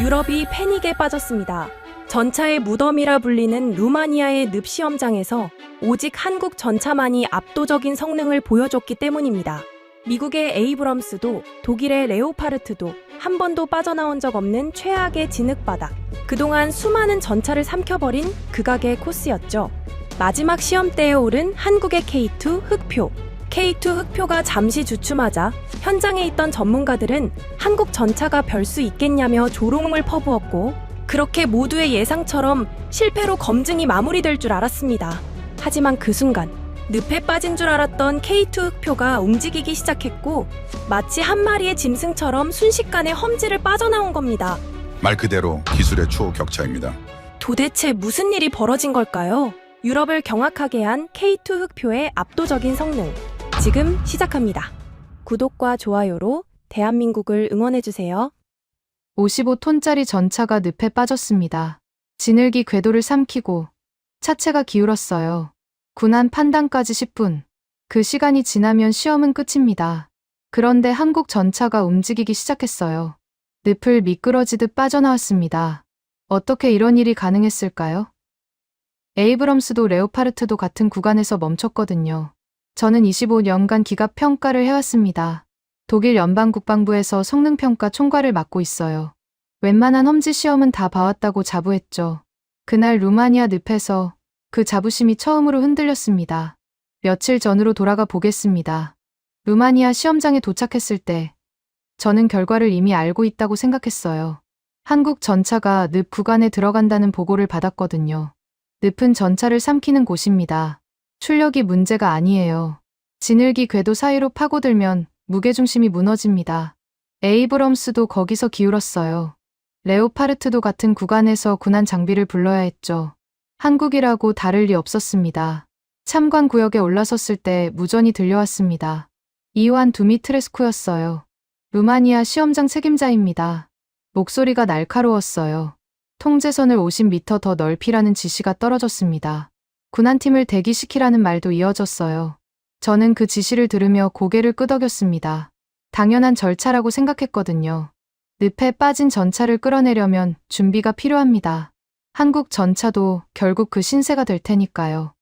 유럽이 패닉에 빠졌습니다. 전차의 무덤이라 불리는 루마니아의 늪 시험장에서 오직 한국 전차만이 압도적인 성능을 보여줬기 때문입니다. 미국의 에이브럼스도 독일의 레오파르트도 한 번도 빠져나온 적 없는 최악의 진흙바닥. 그동안 수많은 전차를 삼켜버린 극악의 코스였죠. 마지막 시험대에 오른 한국의 K2 흑표. K2 흑표가 잠시 주춤하자 현장에 있던 전문가들은 한국 전차가 별 수 있겠냐며 조롱을 퍼부었고, 그렇게 모두의 예상처럼 실패로 검증이 마무리될 줄 알았습니다. 하지만 그 순간 늪에 빠진 줄 알았던 K2 흑표가 움직이기 시작했고, 마치 한 마리의 짐승처럼 순식간에 험지를 빠져나온 겁니다. 말 그대로 기술의 초격차입니다. 도대체 무슨 일이 벌어진 걸까요? 유럽을 경악하게 한 K2 흑표의 압도적인 성능. 지금 시작합니다. 구독과 좋아요로 대한민국을 응원해주세요. 55톤짜리 전차가 늪에 빠졌습니다. 진흙이 궤도를 삼키고 차체가 기울었어요. 군한 판단까지 10분. 그 시간이 지나면 시험은 끝입니다. 그런데 한국 전차가 움직이기 시작했어요. 늪을 미끄러지듯 빠져나왔습니다. 어떻게 이런 일이 가능했을까요? 에이브럼스도 레오파르트도 같은 구간에서 멈췄거든요. 저는 25년간 기갑 평가를 해왔습니다. 독일 연방국방부에서 성능평가 총괄을 맡고 있어요. 웬만한 험지 시험은 다 봐왔다고 자부했죠. 그날 루마니아 늪에서 그 자부심이 처음으로 흔들렸습니다. 며칠 전으로 돌아가 보겠습니다. 루마니아 시험장에 도착했을 때 저는 결과를 이미 알고 있다고 생각했어요. 한국 전차가 늪 구간에 들어간다는 보고를 받았거든요. 늪은 전차를 삼키는 곳입니다. 출력이 문제가 아니에요. 진흙이 궤도 사이로 파고들면 무게중심이 무너집니다. 에이브럼스도 거기서 기울었어요. 레오파르트도 같은 구간에서 군한 장비를 불러야 했죠. 한국이라고 다를 리 없었습니다. 참관 구역에 올라섰을 때 무전이 들려왔습니다. 이완 두미트레스쿠였어요. 루마니아 시험장 책임자입니다. 목소리가 날카로웠어요. 통제선을 50m 더 넓히라는 지시가 떨어졌습니다. 군한팀을 대기시키라는 말도 이어졌어요. 저는 그 지시를 들으며 고개를 끄덕였습니다. 당연한 절차라고 생각했거든요. 늪에 빠진 전차를 끌어내려면 준비가 필요합니다. 한국 전차도 결국 그 신세가 될 테니까요.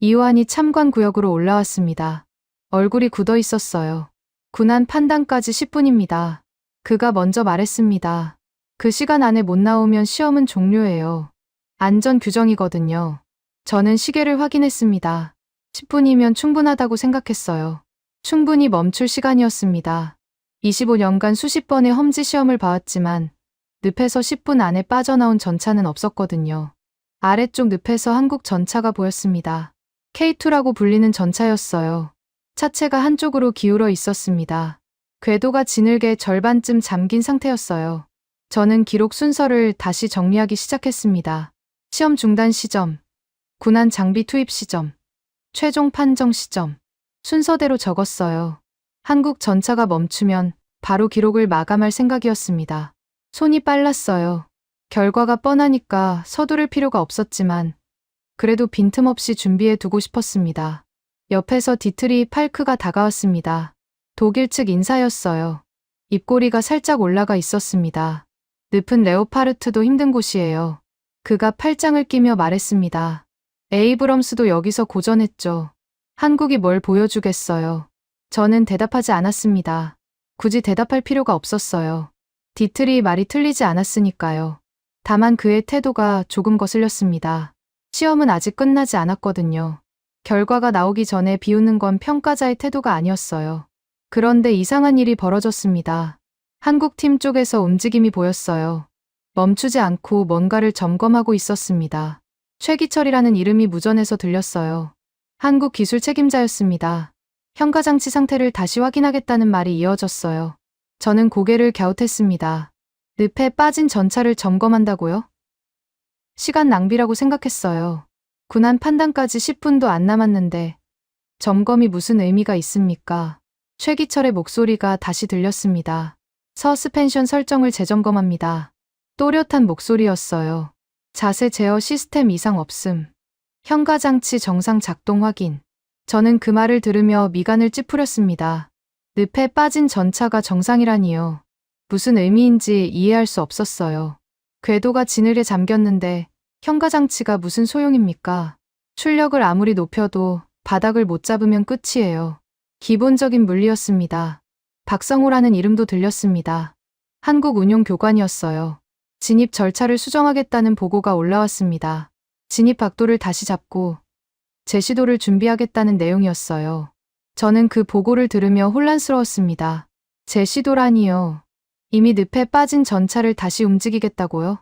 이완이 참관 구역으로 올라왔습니다. 얼굴이 굳어 있었어요. 군한 판단까지 10분입니다. 그가 먼저 말했습니다. 그 시간 안에 못 나오면 시험은 종료예요. 안전 규정이거든요. 저는 시계를 확인했습니다. 10분이면 충분하다고 생각했어요. 충분히 멈출 시간이었습니다. 25년간 수십 번의 험지 시험을 봐왔지만 늪에서 10분 안에 빠져나온 전차는 없었거든요. 아래쪽 늪에서 한국 전차가 보였습니다. K2라고 불리는 전차였어요. 차체가 한쪽으로 기울어 있었습니다. 궤도가 진흙의 절반쯤 잠긴 상태였어요. 저는 기록 순서를 다시 정리하기 시작했습니다. 시험 중단 시점, 군한 장비 투입 시점, 최종 판정 시점, 순서대로 적었어요. 한국 전차가 멈추면 바로 기록을 마감할 생각이었습니다. 손이 빨랐어요. 결과가 뻔하니까 서두를 필요가 없었지만 그래도 빈틈없이 준비해 두고 싶었습니다. 옆에서 디트리 팔크가 다가왔습니다. 독일 측 인사였어요. 입꼬리가 살짝 올라가 있었습니다. 늪은 레오파르트도 힘든 곳이에요. 그가 팔짱을 끼며 말했습니다. 에이브럼스도 여기서 고전했죠. 한국이 뭘 보여주겠어요. 저는 대답하지 않았습니다. 굳이 대답할 필요가 없었어요. 디트리 말이 틀리지 않았으니까요. 다만 그의 태도가 조금 거슬렸습니다. 시험은 아직 끝나지 않았거든요. 결과가 나오기 전에 비웃는 건 평가자의 태도가 아니었어요. 그런데 이상한 일이 벌어졌습니다. 한국 팀 쪽에서 움직임이 보였어요. 멈추지 않고 뭔가를 점검하고 있었습니다. 최기철이라는 이름이 무전에서 들렸어요. 한국 기술 책임자였습니다. 현가장치 상태를 다시 확인하겠다는 말이 이어졌어요. 저는 고개를 갸웃했습니다. 늪에 빠진 전차를 점검한다고요? 시간 낭비라고 생각했어요. 군한 판단까지 10분도 안 남았는데 점검이 무슨 의미가 있습니까? 최기철의 목소리가 다시 들렸습니다. 서스펜션 설정을 재점검합니다. 또렷한 목소리였어요. 자세 제어 시스템 이상 없음. 현가장치 정상 작동 확인. 저는 그 말을 들으며 미간을 찌푸렸습니다. 늪에 빠진 전차가 정상이라니요. 무슨 의미인지 이해할 수 없었어요. 궤도가 지늘에 잠겼는데 현가장치가 무슨 소용입니까? 출력을 아무리 높여도 바닥을 못 잡으면 끝이에요. 기본적인 물리였습니다. 박성호라는 이름도 들렸습니다. 한국운용교관이었어요. 진입 절차를 수정하겠다는 보고가 올라왔습니다. 진입 각도를 다시 잡고 재시도를 준비하겠다는 내용이었어요. 저는 그 보고를 들으며 혼란스러웠습니다. 재시도라니요. 이미 늪에 빠진 전차를 다시 움직이겠다고요?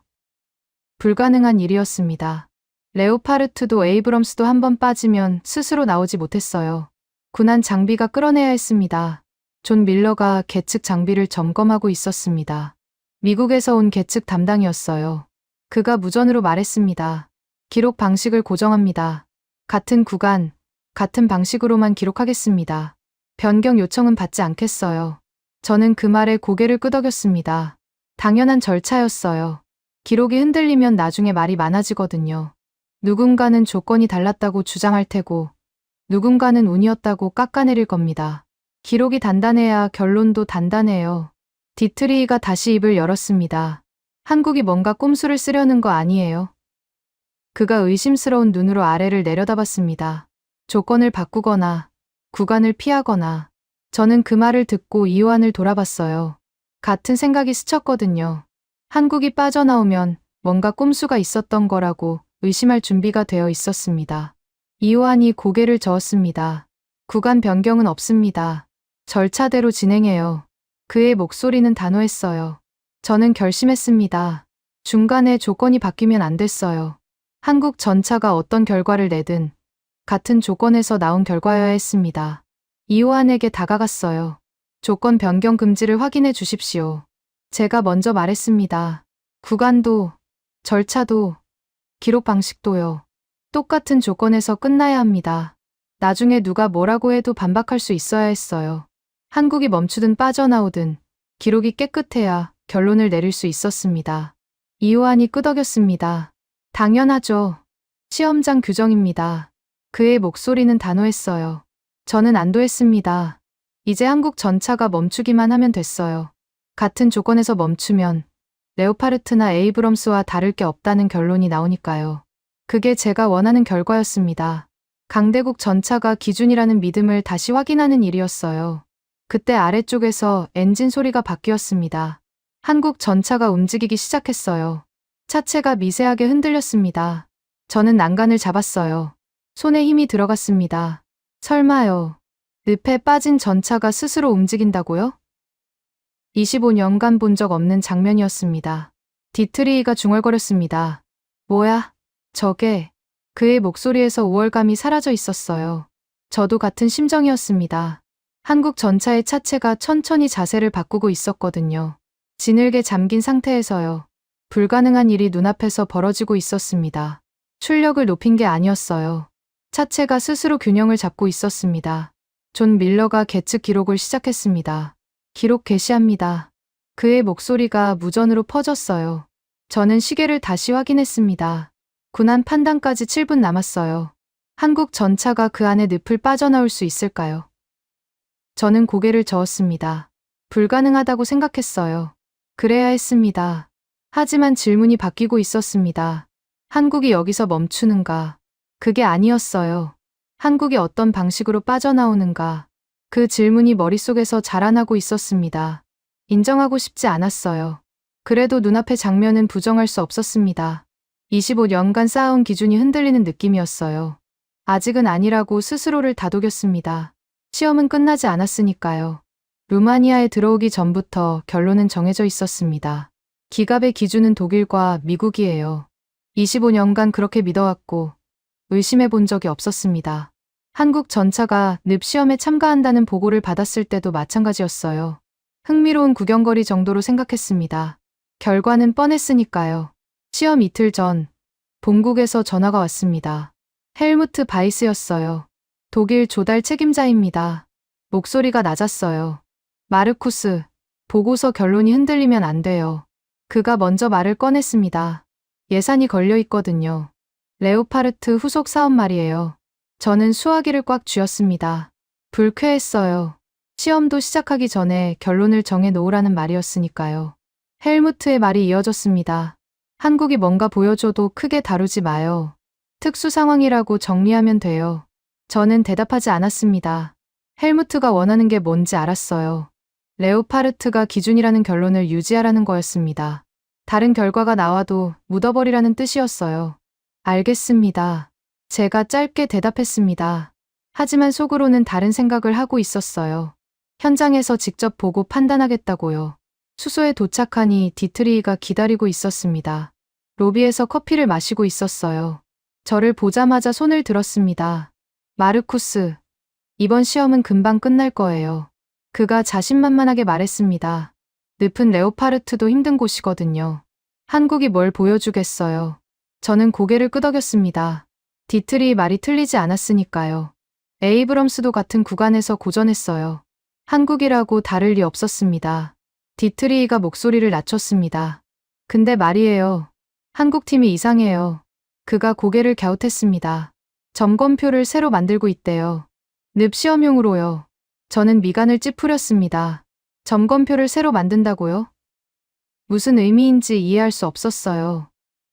불가능한 일이었습니다. 레오파르트도 에이브럼스도 한번 빠지면 스스로 나오지 못했어요. 군한 장비가 끌어내야 했습니다. 존 밀러가 계측 장비를 점검하고 있었습니다. 미국에서 온 계측 담당이었어요. 그가 무전으로 말했습니다. 기록 방식을 고정합니다. 같은 구간, 같은 방식으로만 기록하겠습니다. 변경 요청은 받지 않겠어요. 저는 그 말에 고개를 끄덕였습니다. 당연한 절차였어요. 기록이 흔들리면 나중에 말이 많아지거든요. 누군가는 조건이 달랐다고 주장할 테고, 누군가는 운이었다고 깎아내릴 겁니다. 기록이 단단해야 결론도 단단해요. 디트리히가 다시 입을 열었습니다. 한국이 뭔가 꼼수를 쓰려는 거 아니에요? 그가 의심스러운 눈으로 아래를 내려다봤습니다. 조건을 바꾸거나 구간을 피하거나. 저는 그 말을 듣고 이호안을 돌아봤어요. 같은 생각이 스쳤거든요. 한국이 빠져나오면 뭔가 꼼수가 있었던 거라고 의심할 준비가 되어 있었습니다. 이호안이 고개를 저었습니다. 구간 변경은 없습니다. 절차대로 진행해요. 그의 목소리는 단호했어요. 저는 결심했습니다. 중간에 조건이 바뀌면 안 됐어요. 한국 전차가 어떤 결과를 내든 같은 조건에서 나온 결과여야 했습니다. 이호안에게 다가갔어요. 조건 변경 금지를 확인해 주십시오. 제가 먼저 말했습니다. 구간도, 절차도, 기록 방식도요. 똑같은 조건에서 끝나야 합니다. 나중에 누가 뭐라고 해도 반박할 수 있어야 했어요. 한국이 멈추든 빠져나오든 기록이 깨끗해야 결론을 내릴 수 있었습니다. 이호안이 끄덕였습니다. 당연하죠. 시험장 규정입니다. 그의 목소리는 단호했어요. 저는 안도했습니다. 이제 한국 전차가 멈추기만 하면 됐어요. 같은 조건에서 멈추면 레오파르트나 에이브럼스와 다를 게 없다는 결론이 나오니까요. 그게 제가 원하는 결과였습니다. 강대국 전차가 기준이라는 믿음을 다시 확인하는 일이었어요. 그때 아래쪽에서 엔진 소리가 바뀌었습니다. 한국 전차가 움직이기 시작했어요. 차체가 미세하게 흔들렸습니다. 저는 난간을 잡았어요. 손에 힘이 들어갔습니다. 설마요. 늪에 빠진 전차가 스스로 움직인다고요? 25년간 본 적 없는 장면이었습니다. 디트리히가 중얼거렸습니다. 뭐야? 저게. 그의 목소리에서 우월감이 사라져 있었어요. 저도 같은 심정이었습니다. 한국 전차의 차체가 천천히 자세를 바꾸고 있었거든요. 지늘게 잠긴 상태에서요. 불가능한 일이 눈앞에서 벌어지고 있었습니다. 출력을 높인 게 아니었어요. 차체가 스스로 균형을 잡고 있었습니다. 존 밀러가 계측 기록을 시작했습니다. 기록 개시합니다. 그의 목소리가 무전으로 퍼졌어요. 저는 시계를 다시 확인했습니다. 군한 판단까지 7분 남았어요. 한국 전차가 그 안에 늪을 빠져나올 수 있을까요? 저는 고개를 저었습니다. 불가능하다고 생각했어요. 그래야 했습니다. 하지만 질문이 바뀌고 있었습니다. 한국이 여기서 멈추는가? 그게 아니었어요. 한국이 어떤 방식으로 빠져나오는가? 그 질문이 머릿속에서 자라나고 있었습니다. 인정하고 싶지 않았어요. 그래도 눈앞의 장면은 부정할 수 없었습니다. 25년간 쌓아온 기준이 흔들리는 느낌이었어요. 아직은 아니라고 스스로를 다독였습니다. 시험은 끝나지 않았으니까요. 루마니아에 들어오기 전부터 결론은 정해져 있었습니다. 기갑의 기준은 독일과 미국이에요. 25년간 그렇게 믿어왔고 의심해 본 적이 없었습니다. 한국 전차가 늪 시험에 참가한다는 보고를 받았을 때도 마찬가지였어요. 흥미로운 구경거리 정도로 생각했습니다. 결과는 뻔했으니까요. 시험 이틀 전 본국에서 전화가 왔습니다. 헬무트 바이스였어요. 독일 조달 책임자입니다. 목소리가 낮았어요. 마르쿠스, 보고서 결론이 흔들리면 안 돼요. 그가 먼저 말을 꺼냈습니다. 예산이 걸려 있거든요. 레오파르트 후속 사업 말이에요. 저는 수화기를 꽉 쥐었습니다. 불쾌했어요. 시험도 시작하기 전에 결론을 정해 놓으라는 말이었으니까요. 헬무트의 말이 이어졌습니다. 한국이 뭔가 보여줘도 크게 다루지 마요. 특수 상황이라고 정리하면 돼요. 저는 대답하지 않았습니다. 헬무트가 원하는 게 뭔지 알았어요. 레오파르트가 기준이라는 결론을 유지하라는 거였습니다. 다른 결과가 나와도 묻어버리라는 뜻이었어요. 알겠습니다. 제가 짧게 대답했습니다. 하지만 속으로는 다른 생각을 하고 있었어요. 현장에서 직접 보고 판단하겠다고요. 수소에 도착하니 디트리히가 기다리고 있었습니다. 로비에서 커피를 마시고 있었어요. 저를 보자마자 손을 들었습니다. 마르쿠스, 이번 시험은 금방 끝날 거예요. 그가 자신만만하게 말했습니다. 늪은 레오파르트도 힘든 곳이거든요. 한국이 뭘 보여주겠어요. 저는 고개를 끄덕였습니다. 디트리히 말이 틀리지 않았으니까요. 에이브럼스도 같은 구간에서 고전했어요. 한국이라고 다를 리 없었습니다. 디트리히가 목소리를 낮췄습니다. 근데 말이에요. 한국팀이 이상해요. 그가 고개를 갸웃했습니다. 점검표를 새로 만들고 있대요. 늪 시험용으로요. 저는 미간을 찌푸렸습니다. 점검표를 새로 만든다고요? 무슨 의미인지 이해할 수 없었어요.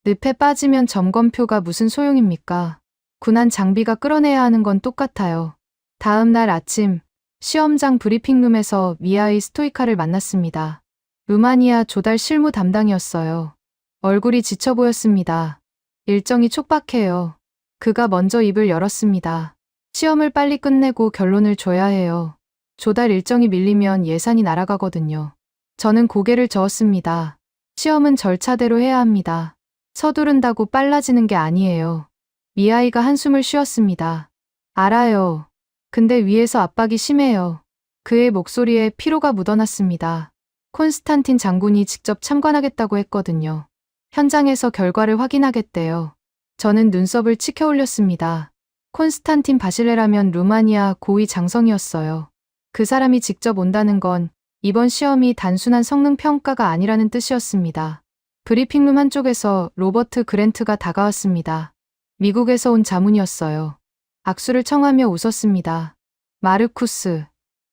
늪에 빠지면 점검표가 무슨 소용입니까? 군한 장비가 끌어내야 하는 건 똑같아요. 다음 날 아침, 시험장 브리핑룸에서 미아의 스토이카를 만났습니다. 루마니아 조달 실무 담당이었어요. 얼굴이 지쳐 보였습니다. 일정이 촉박해요. 그가 먼저 입을 열었습니다. 시험을 빨리 끝내고 결론을 줘야 해요. 조달 일정이 밀리면 예산이 날아가거든요. 저는 고개를 저었습니다. 시험은 절차대로 해야 합니다. 서두른다고 빨라지는 게 아니에요. 미아이가 한숨을 쉬었습니다. 알아요. 근데 위에서 압박이 심해요. 그의 목소리에 피로가 묻어났습니다. 콘스탄틴 장군이 직접 참관하겠다고 했거든요. 현장에서 결과를 확인하겠대요. 저는 눈썹을 치켜 올렸습니다. 콘스탄틴 바실레라면 루마니아 고위 장성이었어요. 그 사람이 직접 온다는 건 이번 시험이 단순한 성능 평가가 아니라는 뜻이었습니다. 브리핑룸 한쪽에서 로버트 그랜트가 다가왔습니다. 미국에서 온 자문이었어요. 악수를 청하며 웃었습니다. 마르쿠스,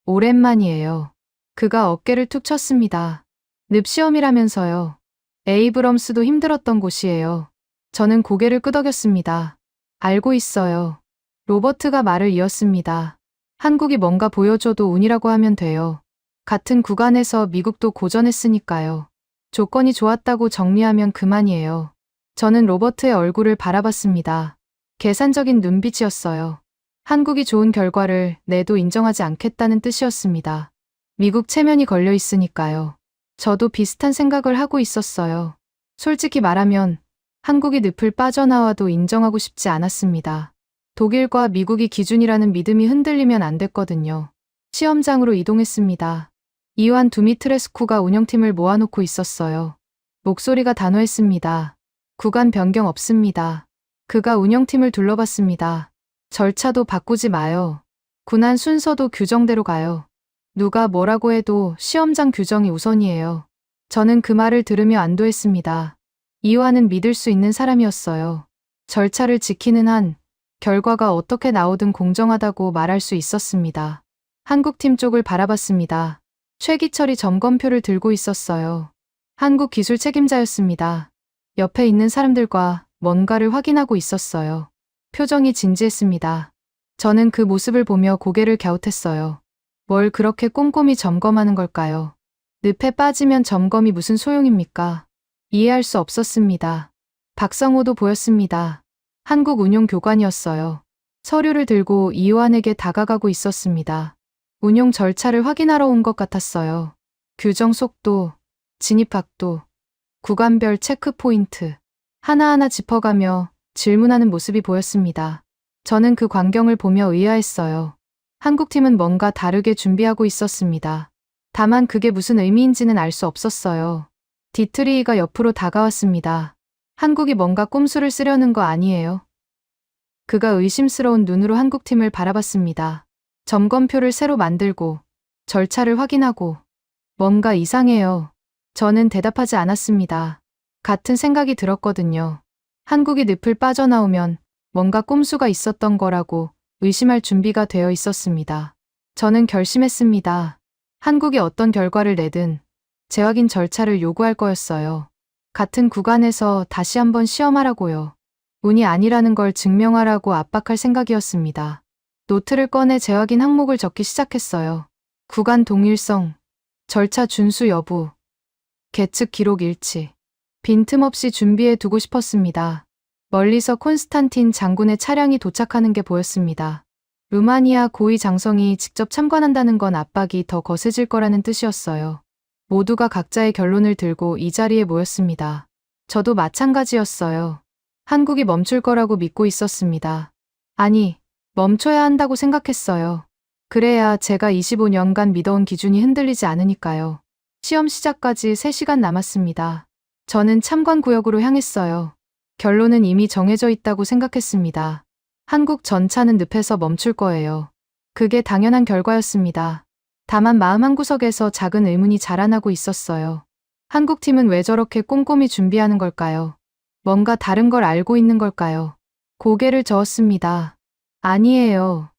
오랜만이에요. 그가 어깨를 툭 쳤습니다. 늪 시험이라면서요. 에이브럼스도 힘들었던 곳이에요. 저는 고개를 끄덕였습니다. 알고 있어요. 로버트가 말을 이었습니다. 한국이 뭔가 보여줘도 운이라고 하면 돼요. 같은 구간에서 미국도 고전했으니까요. 조건이 좋았다고 정리하면 그만이에요. 저는 로버트의 얼굴을 바라봤습니다. 계산적인 눈빛이었어요. 한국이 좋은 결과를 내도 인정하지 않겠다는 뜻이었습니다. 미국 체면이 걸려 있으니까요. 저도 비슷한 생각을 하고 있었어요. 솔직히 말하면 한국이 늪을 빠져나와도 인정하고 싶지 않았습니다. 독일과 미국이 기준이라는 믿음이 흔들리면 안 됐거든요. 시험장으로 이동했습니다. 이완 두미트레스쿠가 운영팀을 모아놓고 있었어요. 목소리가 단호했습니다. 구간 변경 없습니다. 그가 운영팀을 둘러봤습니다. 절차도 바꾸지 마요. 군한 순서도 규정대로 가요. 누가 뭐라고 해도 시험장 규정이 우선이에요. 저는 그 말을 들으며 안도했습니다. 이완은 믿을 수 있는 사람이었어요. 절차를 지키는 한 결과가 어떻게 나오든 공정하다고 말할 수 있었습니다. 한국팀 쪽을 바라봤습니다. 최기철이 점검표를 들고 있었어요. 한국 기술 책임자였습니다. 옆에 있는 사람들과 뭔가를 확인하고 있었어요. 표정이 진지했습니다. 저는 그 모습을 보며 고개를 갸웃했어요. 뭘 그렇게 꼼꼼히 점검하는 걸까요? 늪에 빠지면 점검이 무슨 소용입니까? 이해할 수 없었습니다. 박성호도 보였습니다. 한국 운용 교관이었어요. 서류를 들고 이완에게 다가가고 있었습니다. 운용 절차를 확인하러 온 것 같았어요. 규정 속도, 진입학도, 구간별 체크 포인트, 하나하나 짚어가며 질문하는 모습이 보였습니다. 저는 그 광경을 보며 의아했어요. 한국팀은 뭔가 다르게 준비하고 있었습니다. 다만 그게 무슨 의미인지는 알 수 없었어요. 디트리히가 옆으로 다가왔습니다. 한국이 뭔가 꼼수를 쓰려는 거 아니에요? 그가 의심스러운 눈으로 한국팀을 바라봤습니다. 점검표를 새로 만들고 절차를 확인하고 뭔가 이상해요. 저는 대답하지 않았습니다. 같은 생각이 들었거든요. 한국이 늪을 빠져나오면 뭔가 꼼수가 있었던 거라고 의심할 준비가 되어 있었습니다. 저는 결심했습니다. 한국이 어떤 결과를 내든 재확인 절차를 요구할 거였어요. 같은 구간에서 다시 한번 시험하라고요. 운이 아니라는 걸 증명하라고 압박할 생각이었습니다. 노트를 꺼내 재확인 항목을 적기 시작했어요. 구간 동일성, 절차 준수 여부, 계측 기록 일치. 빈틈없이 준비해 두고 싶었습니다. 멀리서 콘스탄틴 장군의 차량이 도착하는 게 보였습니다. 루마니아 고위 장성이 직접 참관한다는 건 압박이 더 거세질 거라는 뜻이었어요. 모두가 각자의 결론을 들고 이 자리에 모였습니다. 저도 마찬가지였어요. 한국이 멈출 거라고 믿고 있었습니다. 아니, 멈춰야 한다고 생각했어요. 그래야 제가 25년간 믿어온 기준이 흔들리지 않으니까요. 시험 시작까지 3시간 남았습니다. 저는 참관 구역으로 향했어요. 결론은 이미 정해져 있다고 생각했습니다. 한국 전차는 늪에서 멈출 거예요. 그게 당연한 결과였습니다. 다만 마음 한구석에서 작은 의문이 자라나고 있었어요. 한국팀은 왜 저렇게 꼼꼼히 준비하는 걸까요? 뭔가 다른 걸 알고 있는 걸까요? 고개를 저었습니다. 아니에요.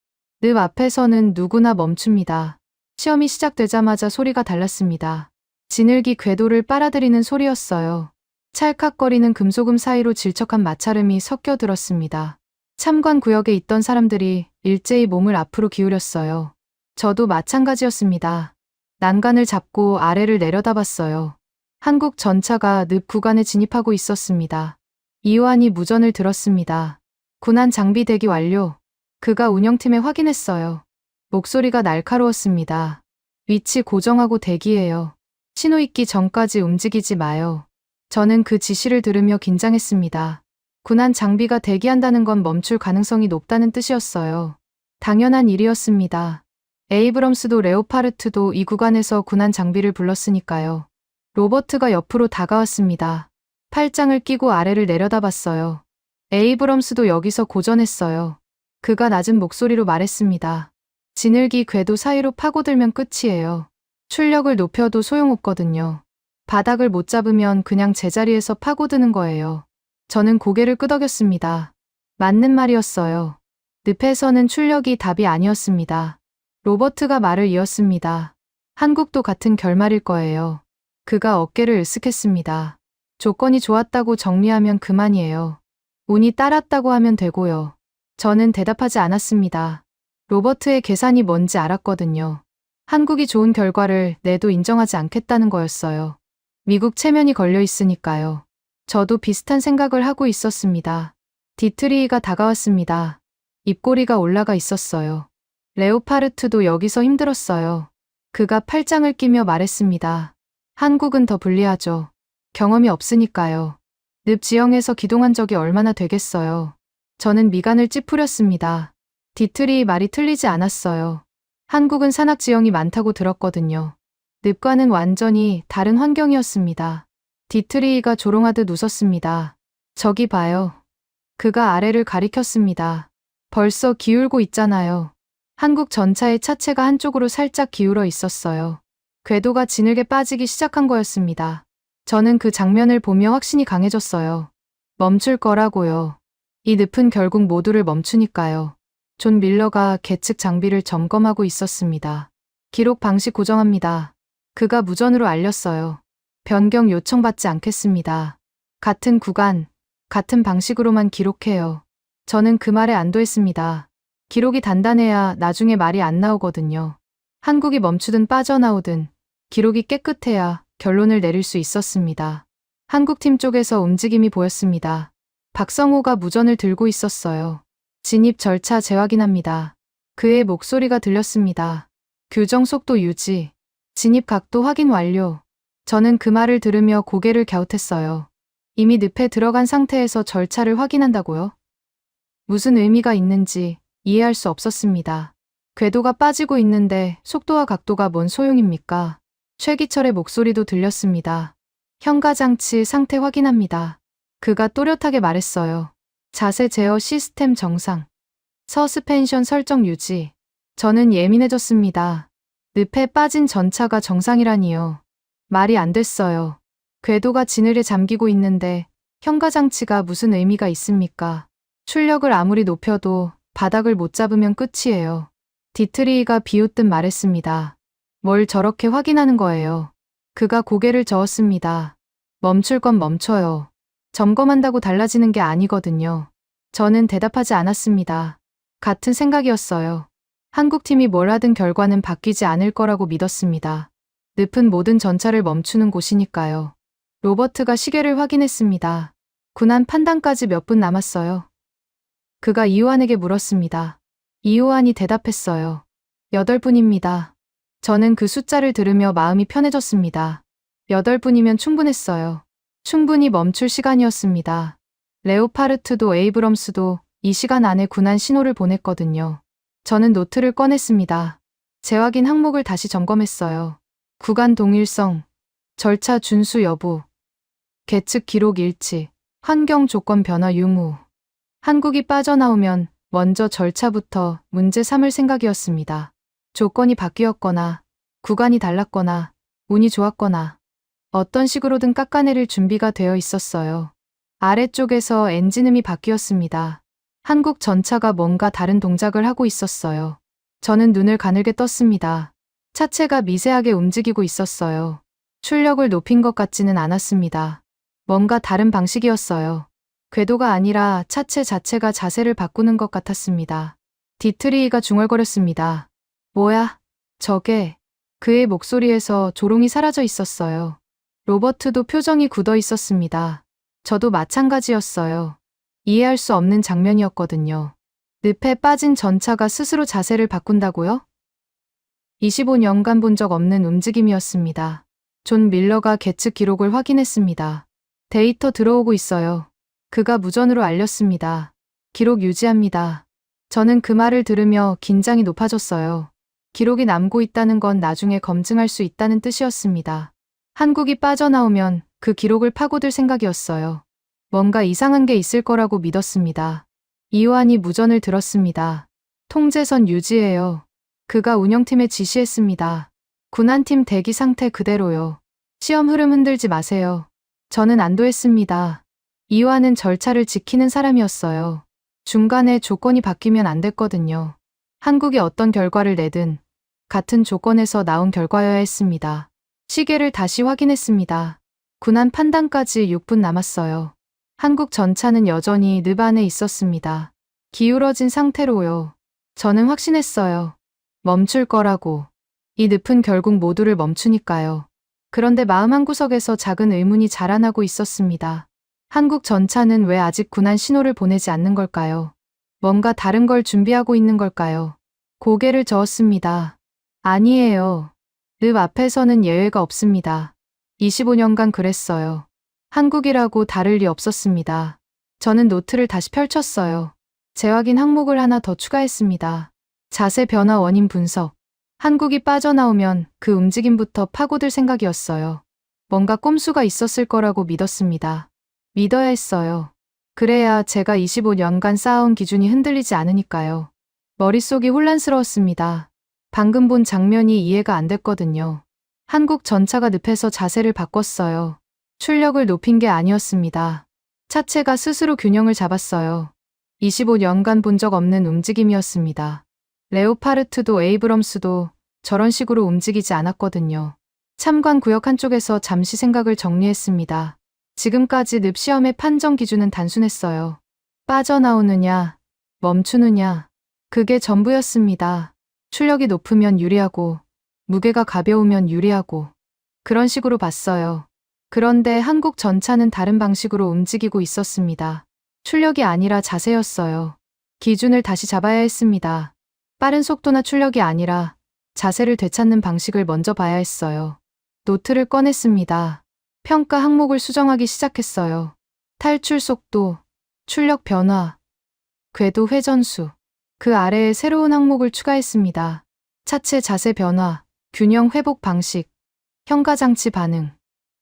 늪 앞에서는 누구나 멈춥니다. 시험이 시작되자마자 소리가 달랐습니다. 지늘기 궤도를 빨아들이는 소리였어요. 찰칵거리는 금소금 사이로 질척한 마찰음이 섞여 들었습니다. 참관 구역에 있던 사람들이 일제히 몸을 앞으로 기울였어요. 저도 마찬가지였습니다. 난간을 잡고 아래를 내려다봤어요. 한국 전차가 늪 구간에 진입하고 있었습니다. 이완이 무전을 들었습니다. 군안 장비 대기 완료. 그가 운영팀에 확인했어요. 목소리가 날카로웠습니다. 위치 고정하고 대기해요. 신호 있기 전까지 움직이지 마요. 저는 그 지시를 들으며 긴장했습니다. 군안 장비가 대기한다는 건 멈출 가능성이 높다는 뜻이었어요. 당연한 일이었습니다. 에이브럼스도 레오파르트도 이 구간에서 군안 장비를 불렀으니까요. 로버트가 옆으로 다가왔습니다. 팔짱을 끼고 아래를 내려다봤어요. 에이브럼스도 여기서 고전했어요. 그가 낮은 목소리로 말했습니다. 지늘기 궤도 사이로 파고들면 끝이에요. 출력을 높여도 소용없거든요. 바닥을 못 잡으면 그냥 제자리에서 파고드는 거예요. 저는 고개를 끄덕였습니다. 맞는 말이었어요. 늪에서는 출력이 답이 아니었습니다. 로버트가 말을 이었습니다. 한국도 같은 결말일 거예요. 그가 어깨를 으쓱했습니다. 조건이 좋았다고 정리하면 그만이에요. 운이 따랐다고 하면 되고요. 저는 대답하지 않았습니다. 로버트의 계산이 뭔지 알았거든요. 한국이 좋은 결과를 내도 인정하지 않겠다는 거였어요. 미국 체면이 걸려 있으니까요. 저도 비슷한 생각을 하고 있었습니다. 디트리히가 다가왔습니다. 입꼬리가 올라가 있었어요. 레오파르트도 여기서 힘들었어요. 그가 팔짱을 끼며 말했습니다. 한국은 더 불리하죠. 경험이 없으니까요. 늪 지형에서 기동한 적이 얼마나 되겠어요. 저는 미간을 찌푸렸습니다. 디트리히 말이 틀리지 않았어요. 한국은 산악 지형이 많다고 들었거든요. 늪과는 완전히 다른 환경이었습니다. 디트리히가 조롱하듯 웃었습니다. 저기 봐요. 그가 아래를 가리켰습니다. 벌써 기울고 있잖아요. 한국 전차의 차체가 한쪽으로 살짝 기울어 있었어요. 궤도가 지늘게 빠지기 시작한 거였습니다. 저는 그 장면을 보며 확신이 강해졌어요. 멈출 거라고요. 이 늪은 결국 모두를 멈추니까요. 존 밀러가 계측 장비를 점검하고 있었습니다. 기록 방식 고정합니다. 그가 무전으로 알렸어요. 변경 요청받지 않겠습니다. 같은 구간, 같은 방식으로만 기록해요. 저는 그 말에 안도했습니다. 기록이 단단해야 나중에 말이 안 나오거든요. 한국이 멈추든 빠져나오든 기록이 깨끗해야 결론을 내릴 수 있었습니다. 한국팀 쪽에서 움직임이 보였습니다. 박성호가 무전을 들고 있었어요. 진입 절차 재확인합니다. 그의 목소리가 들렸습니다. 규정 속도 유지. 진입 각도 확인 완료. 저는 그 말을 들으며 고개를 갸웃했어요. 이미 늪에 들어간 상태에서 절차를 확인한다고요? 무슨 의미가 있는지 이해할 수 없었습니다. 궤도가 빠지고 있는데 속도와 각도가 뭔 소용입니까? 최기철의 목소리도 들렸습니다. 현가장치 상태 확인합니다. 그가 또렷하게 말했어요. 자세 제어 시스템 정상. 서스펜션 설정 유지. 저는 예민해졌습니다. 늪에 빠진 전차가 정상이라니요. 말이 안 됐어요. 궤도가 지늘에 잠기고 있는데 현가장치가 무슨 의미가 있습니까? 출력을 아무리 높여도 바닥을 못 잡으면 끝이에요. 디트리히가 비웃듯 말했습니다. 뭘 저렇게 확인하는 거예요. 그가 고개를 저었습니다. 멈출 건 멈춰요. 점검한다고 달라지는 게 아니거든요. 저는 대답하지 않았습니다. 같은 생각이었어요. 한국팀이 뭘 하든 결과는 바뀌지 않을 거라고 믿었습니다. 늪은 모든 전차를 멈추는 곳이니까요. 로버트가 시계를 확인했습니다. 군한 판단까지 몇 분 남았어요. 그가 이호환에게 물었습니다. 이호환이 대답했어요. 8분입니다. 저는 그 숫자를 들으며 마음이 편해졌습니다. 8분이면 충분했어요. 충분히 멈출 시간이었습니다. 레오파르트도 에이브럼스도 이 시간 안에 군한 신호를 보냈거든요. 저는 노트를 꺼냈습니다. 재확인 항목을 다시 점검했어요. 구간 동일성, 절차 준수 여부, 계측 기록 일치, 환경 조건 변화 유무. 한국이 빠져나오면 먼저 절차부터 문제 삼을 생각이었습니다. 조건이 바뀌었거나, 구간이 달랐거나, 운이 좋았거나, 어떤 식으로든 깎아내릴 준비가 되어 있었어요. 아래쪽에서 엔진음이 바뀌었습니다. 한국 전차가 뭔가 다른 동작을 하고 있었어요. 저는 눈을 가늘게 떴습니다. 차체가 미세하게 움직이고 있었어요. 출력을 높인 것 같지는 않았습니다. 뭔가 다른 방식이었어요. 궤도가 아니라 차체 자체가 자세를 바꾸는 것 같았습니다. 디트리히가 중얼거렸습니다. 뭐야? 저게. 그의 목소리에서 조롱이 사라져 있었어요. 로버트도 표정이 굳어 있었습니다. 저도 마찬가지였어요. 이해할 수 없는 장면이었거든요. 늪에 빠진 전차가 스스로 자세를 바꾼다고요? 25년간 본 적 없는 움직임이었습니다. 존 밀러가 계측 기록을 확인했습니다. 데이터 들어오고 있어요. 그가 무전으로 알렸습니다. 기록 유지합니다. 저는 그 말을 들으며 긴장이 높아졌어요. 기록이 남고 있다는 건 나중에 검증할 수 있다는 뜻이었습니다. 한국이 빠져나오면 그 기록을 파고들 생각이었어요. 뭔가 이상한 게 있을 거라고 믿었습니다. 이호환이 무전을 들었습니다. 통제선 유지해요. 그가 운영팀에 지시했습니다. 군한팀 대기 상태 그대로요. 시험 흐름 흔들지 마세요. 저는 안도했습니다. 이호환은 절차를 지키는 사람이었어요. 중간에 조건이 바뀌면 안 됐거든요. 한국이 어떤 결과를 내든 같은 조건에서 나온 결과여야 했습니다. 시계를 다시 확인했습니다. 군한 판단까지 6분 남았어요. 한국 전차는 여전히 늪 안에 있었습니다. 기울어진 상태로요. 저는 확신했어요. 멈출 거라고. 이 늪은 결국 모두를 멈추니까요. 그런데 마음 한구석에서 작은 의문이 자라나고 있었습니다. 한국 전차는 왜 아직 군한 신호를 보내지 않는 걸까요? 뭔가 다른 걸 준비하고 있는 걸까요? 고개를 저었습니다. 아니에요. 늪 앞에서는 예외가 없습니다. 25년간 그랬어요. 한국이라고 다를 리 없었습니다. 저는 노트를 다시 펼쳤어요. 재확인 항목을 하나 더 추가했습니다. 자세 변화 원인 분석. 한국이 빠져나오면 그 움직임부터 파고들 생각이었어요. 뭔가 꼼수가 있었을 거라고 믿었습니다. 믿어야 했어요. 그래야 제가 25년간 쌓아온 기준이 흔들리지 않으니까요. 머릿속이 혼란스러웠습니다. 방금 본 장면이 이해가 안 됐거든요. 한국 전차가 늪에서 자세를 바꿨어요. 출력을 높인 게 아니었습니다. 차체가 스스로 균형을 잡았어요. 25년간 본 적 없는 움직임이었습니다. 레오파르트도 에이브럼스도 저런 식으로 움직이지 않았거든요. 참관 구역 한쪽에서 잠시 생각을 정리했습니다. 지금까지 늪 시험의 판정 기준은 단순했어요. 빠져나오느냐, 멈추느냐. 그게 전부였습니다. 출력이 높으면 유리하고, 무게가 가벼우면 유리하고, 그런 식으로 봤어요. 그런데 한국 전차는 다른 방식으로 움직이고 있었습니다. 출력이 아니라 자세였어요. 기준을 다시 잡아야 했습니다. 빠른 속도나 출력이 아니라 자세를 되찾는 방식을 먼저 봐야 했어요. 노트를 꺼냈습니다. 평가 항목을 수정하기 시작했어요. 탈출 속도, 출력 변화, 궤도 회전수. 그 아래에 새로운 항목을 추가했습니다. 차체 자세 변화, 균형 회복 방식, 현가장치 반응.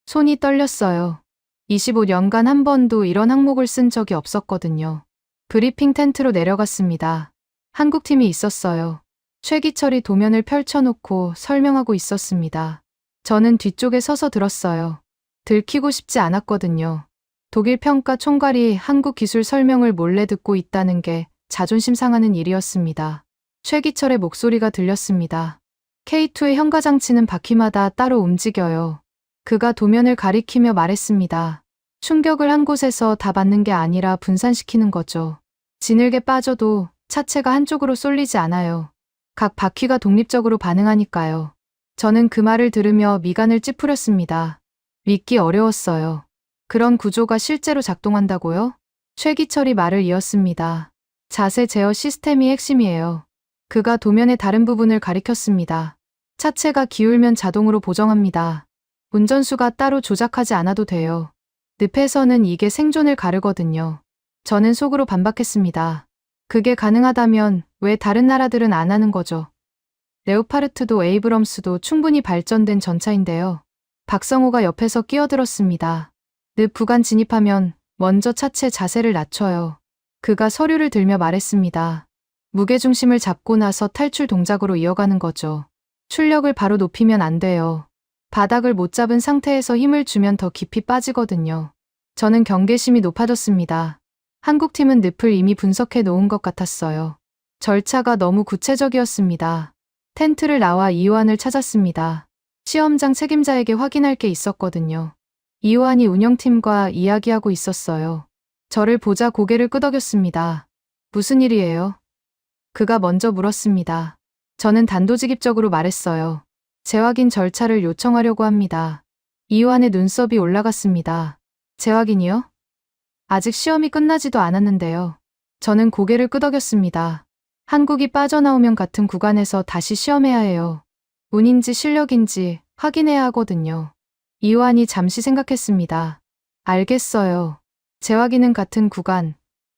손이 떨렸어요. 25년간 한 번도 이런 항목을 쓴 적이 없었거든요. 브리핑 텐트로 내려갔습니다. 한국팀이 있었어요. 최기철이 도면을 펼쳐놓고 설명하고 있었습니다. 저는 뒤쪽에 서서 들었어요. 들키고 싶지 않았거든요. 독일 평가 총괄이 한국 기술 설명을 몰래 듣고 있다는 게 자존심 상하는 일이었습니다. 최기철의 목소리가 들렸습니다. K2의 현가장치는 바퀴마다 따로 움직여요. 그가 도면을 가리키며 말했습니다. 충격을 한 곳에서 다 받는 게 아니라 분산시키는 거죠. 진흙에 빠져도 차체가 한쪽으로 쏠리지 않아요. 각 바퀴가 독립적으로 반응하니까요. 저는 그 말을 들으며 미간을 찌푸렸습니다. 믿기 어려웠어요. 그런 구조가 실제로 작동한다고요? 최기철이 말을 이었습니다. 자세 제어 시스템이 핵심이에요. 그가 도면의 다른 부분을 가리켰습니다. 차체가 기울면 자동으로 보정합니다. 운전수가 따로 조작하지 않아도 돼요. 늪에서는 이게 생존을 가르거든요. 저는 속으로 반박했습니다. 그게 가능하다면 왜 다른 나라들은 안 하는 거죠? 레오파르트도 에이브럼스도 충분히 발전된 전차인데요. 박성호가 옆에서 끼어들었습니다. 늪 구간 진입하면 먼저 차체 자세를 낮춰요. 그가 서류를 들며 말했습니다. 무게중심을 잡고 나서 탈출 동작으로 이어가는 거죠. 출력을 바로 높이면 안 돼요. 바닥을 못 잡은 상태에서 힘을 주면 더 깊이 빠지거든요. 저는 경계심이 높아졌습니다. 한국팀은 늪을 이미 분석해 놓은 것 같았어요. 절차가 너무 구체적이었습니다. 텐트를 나와 이호환을 찾았습니다. 시험장 책임자에게 확인할 게 있었거든요. 이호환이 운영팀과 이야기하고 있었어요. 저를 보자 고개를 끄덕였습니다. 무슨 일이에요? 그가 먼저 물었습니다. 저는 단도직입적으로 말했어요. 재확인 절차를 요청하려고 합니다. 이호환의 눈썹이 올라갔습니다. 재확인이요? 아직 시험이 끝나지도 않았는데요. 저는 고개를 끄덕였습니다. 한국이 빠져나오면 같은 구간에서 다시 시험해야 해요. 운인지 실력인지 확인해야 하거든요. 이호환이 잠시 생각했습니다. 알겠어요. 재확인은 같은 구간,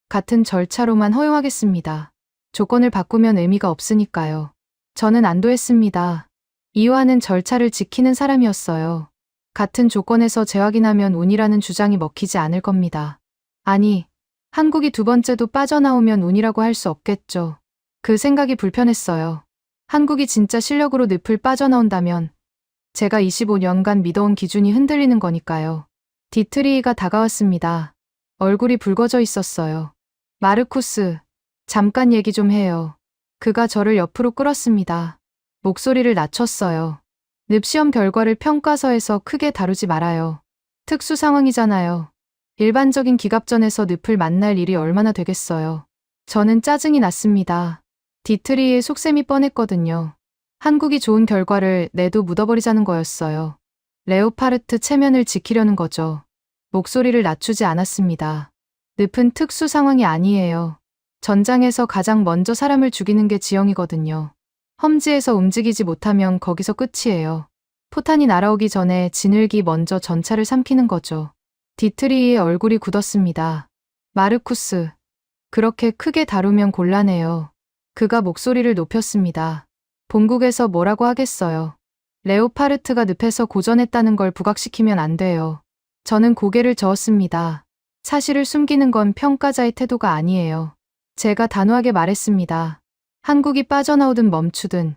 같은 절차로만 허용하겠습니다. 조건을 바꾸면 의미가 없으니까요. 저는 안도했습니다. 이호환은 절차를 지키는 사람이었어요. 같은 조건에서 재확인하면 운이라는 주장이 먹히지 않을 겁니다. 아니, 한국이 두 번째도 빠져나오면 운이라고 할 수 없겠죠. 그 생각이 불편했어요. 한국이 진짜 실력으로 늪을 빠져나온다면 제가 25년간 믿어온 기준이 흔들리는 거니까요. 디트리히가 다가왔습니다. 얼굴이 붉어져 있었어요. 마르쿠스, 잠깐 얘기 좀 해요. 그가 저를 옆으로 끌었습니다. 목소리를 낮췄어요. 늪시험 결과를 평가서에서 크게 다루지 말아요. 특수 상황이잖아요. 일반적인 기갑전에서 늪을 만날 일이 얼마나 되겠어요. 저는 짜증이 났습니다. 디트리히의 속셈이 뻔했거든요. 한국이 좋은 결과를 내도 묻어버리자는 거였어요. 레오파르트 체면을 지키려는 거죠. 목소리를 낮추지 않았습니다. 늪은 특수 상황이 아니에요. 전장에서 가장 먼저 사람을 죽이는 게 지형이거든요. 험지에서 움직이지 못하면 거기서 끝이에요. 포탄이 날아오기 전에 진흙이 먼저 전차를 삼키는 거죠. 디트리히의 얼굴이 굳었습니다. 마르쿠스, 그렇게 크게 다루면 곤란해요. 그가 목소리를 높였습니다. 본국에서 뭐라고 하겠어요. 레오파르트가 늪에서 고전했다는 걸 부각시키면 안 돼요. 저는 고개를 저었습니다. 사실을 숨기는 건 평가자의 태도가 아니에요. 제가 단호하게 말했습니다. 한국이 빠져나오든 멈추든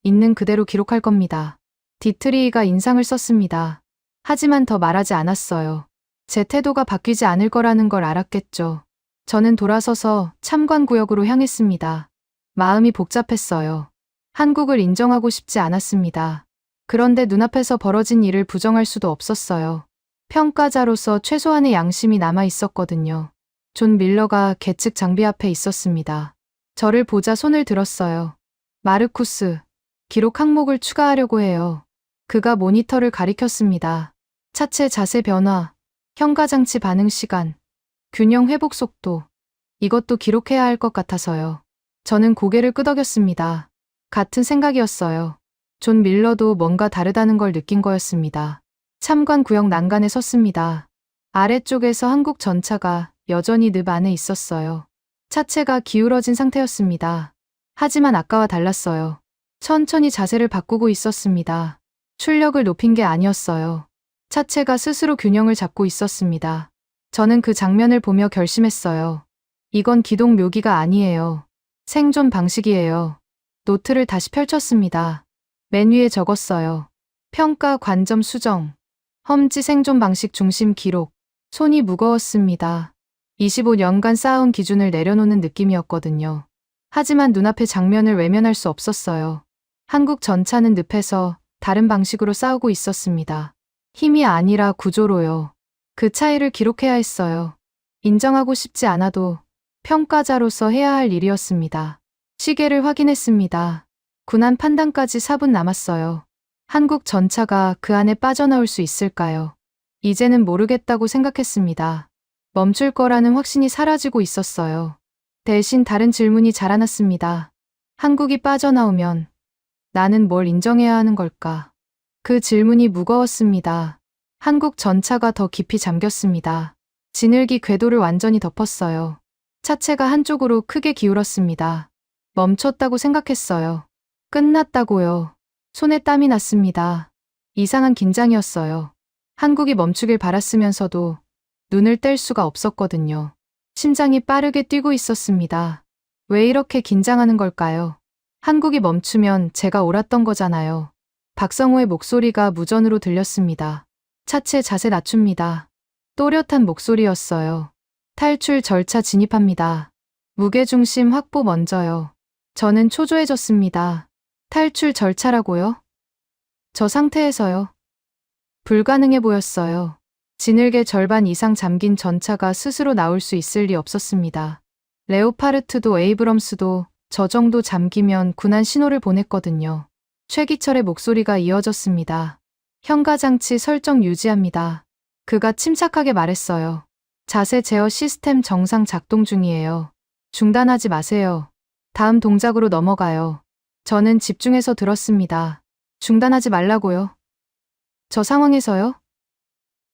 있는 그대로 기록할 겁니다. 디트리히가 인상을 썼습니다. 하지만 더 말하지 않았어요. 제 태도가 바뀌지 않을 거라는 걸 알았겠죠. 저는 돌아서서 참관구역으로 향했습니다. 마음이 복잡했어요. 한국을 인정하고 싶지 않았습니다. 그런데 눈앞에서 벌어진 일을 부정할 수도 없었어요. 평가자로서 최소한의 양심이 남아 있었거든요. 존 밀러가 계측 장비 앞에 있었습니다. 저를 보자 손을 들었어요. 마르쿠스, 기록 항목을 추가하려고 해요. 그가 모니터를 가리켰습니다. 차체 자세 변화, 현가장치 반응 시간, 균형 회복 속도, 이것도 기록해야 할 것 같아서요. 저는 고개를 끄덕였습니다. 같은 생각이었어요. 존 밀러도 뭔가 다르다는 걸 느낀 거였습니다. 참관 구역 난간에 섰습니다. 아래쪽에서 한국 전차가 여전히 늪 안에 있었어요. 차체가 기울어진 상태였습니다. 하지만 아까와 달랐어요. 천천히 자세를 바꾸고 있었습니다. 출력을 높인 게 아니었어요. 차체가 스스로 균형을 잡고 있었습니다. 저는 그 장면을 보며 결심했어요. 이건 기동 묘기가 아니에요. 생존 방식이에요. 노트를 다시 펼쳤습니다. 맨 위에 적었어요. 평가 관점 수정. 험지 생존 방식 중심 기록. 손이 무거웠습니다. 25년간 쌓아온 기준을 내려놓는 느낌이었거든요. 하지만 눈앞의 장면을 외면할 수 없었어요. 한국 전차는 늪에서 다른 방식으로 싸우고 있었습니다. 힘이 아니라 구조로요. 그 차이를 기록해야 했어요. 인정하고 싶지 않아도 평가자로서 해야 할 일이었습니다. 시계를 확인했습니다. 군안 판단까지 4분 남았어요. 한국 전차가 그 안에 빠져나올 수 있을까요? 이제는 모르겠다고 생각했습니다. 멈출 거라는 확신이 사라지고 있었어요. 대신 다른 질문이 자라났습니다. 한국이 빠져나오면 나는 뭘 인정해야 하는 걸까? 그 질문이 무거웠습니다. 한국 전차가 더 깊이 잠겼습니다. 진흙이 궤도를 완전히 덮었어요. 차체가 한쪽으로 크게 기울었습니다. 멈췄다고 생각했어요. 끝났다고요. 손에 땀이 났습니다. 이상한 긴장이었어요. 한국이 멈추길 바랐으면서도 눈을 뗄 수가 없었거든요. 심장이 빠르게 뛰고 있었습니다. 왜 이렇게 긴장하는 걸까요? 한국이 멈추면 제가 옳았던 거잖아요. 박성호의 목소리가 무전으로 들렸습니다. 차체 자세 낮춥니다. 또렷한 목소리였어요. 탈출 절차 진입합니다. 무게중심 확보 먼저요. 저는 초조해졌습니다. 탈출 절차라고요? 저 상태에서요. 불가능해 보였어요. 진흙의 절반 이상 잠긴 전차가 스스로 나올 수 있을 리 없었습니다. 레오파르트도 에이브럼스도 저 정도 잠기면 군안 신호를 보냈거든요. 최기철의 목소리가 이어졌습니다. 현가장치 설정 유지합니다. 그가 침착하게 말했어요. 자세 제어 시스템 정상 작동 중이에요. 중단하지 마세요. 다음 동작으로 넘어가요. 저는 집중해서 들었습니다. 중단하지 말라고요. 저 상황에서요?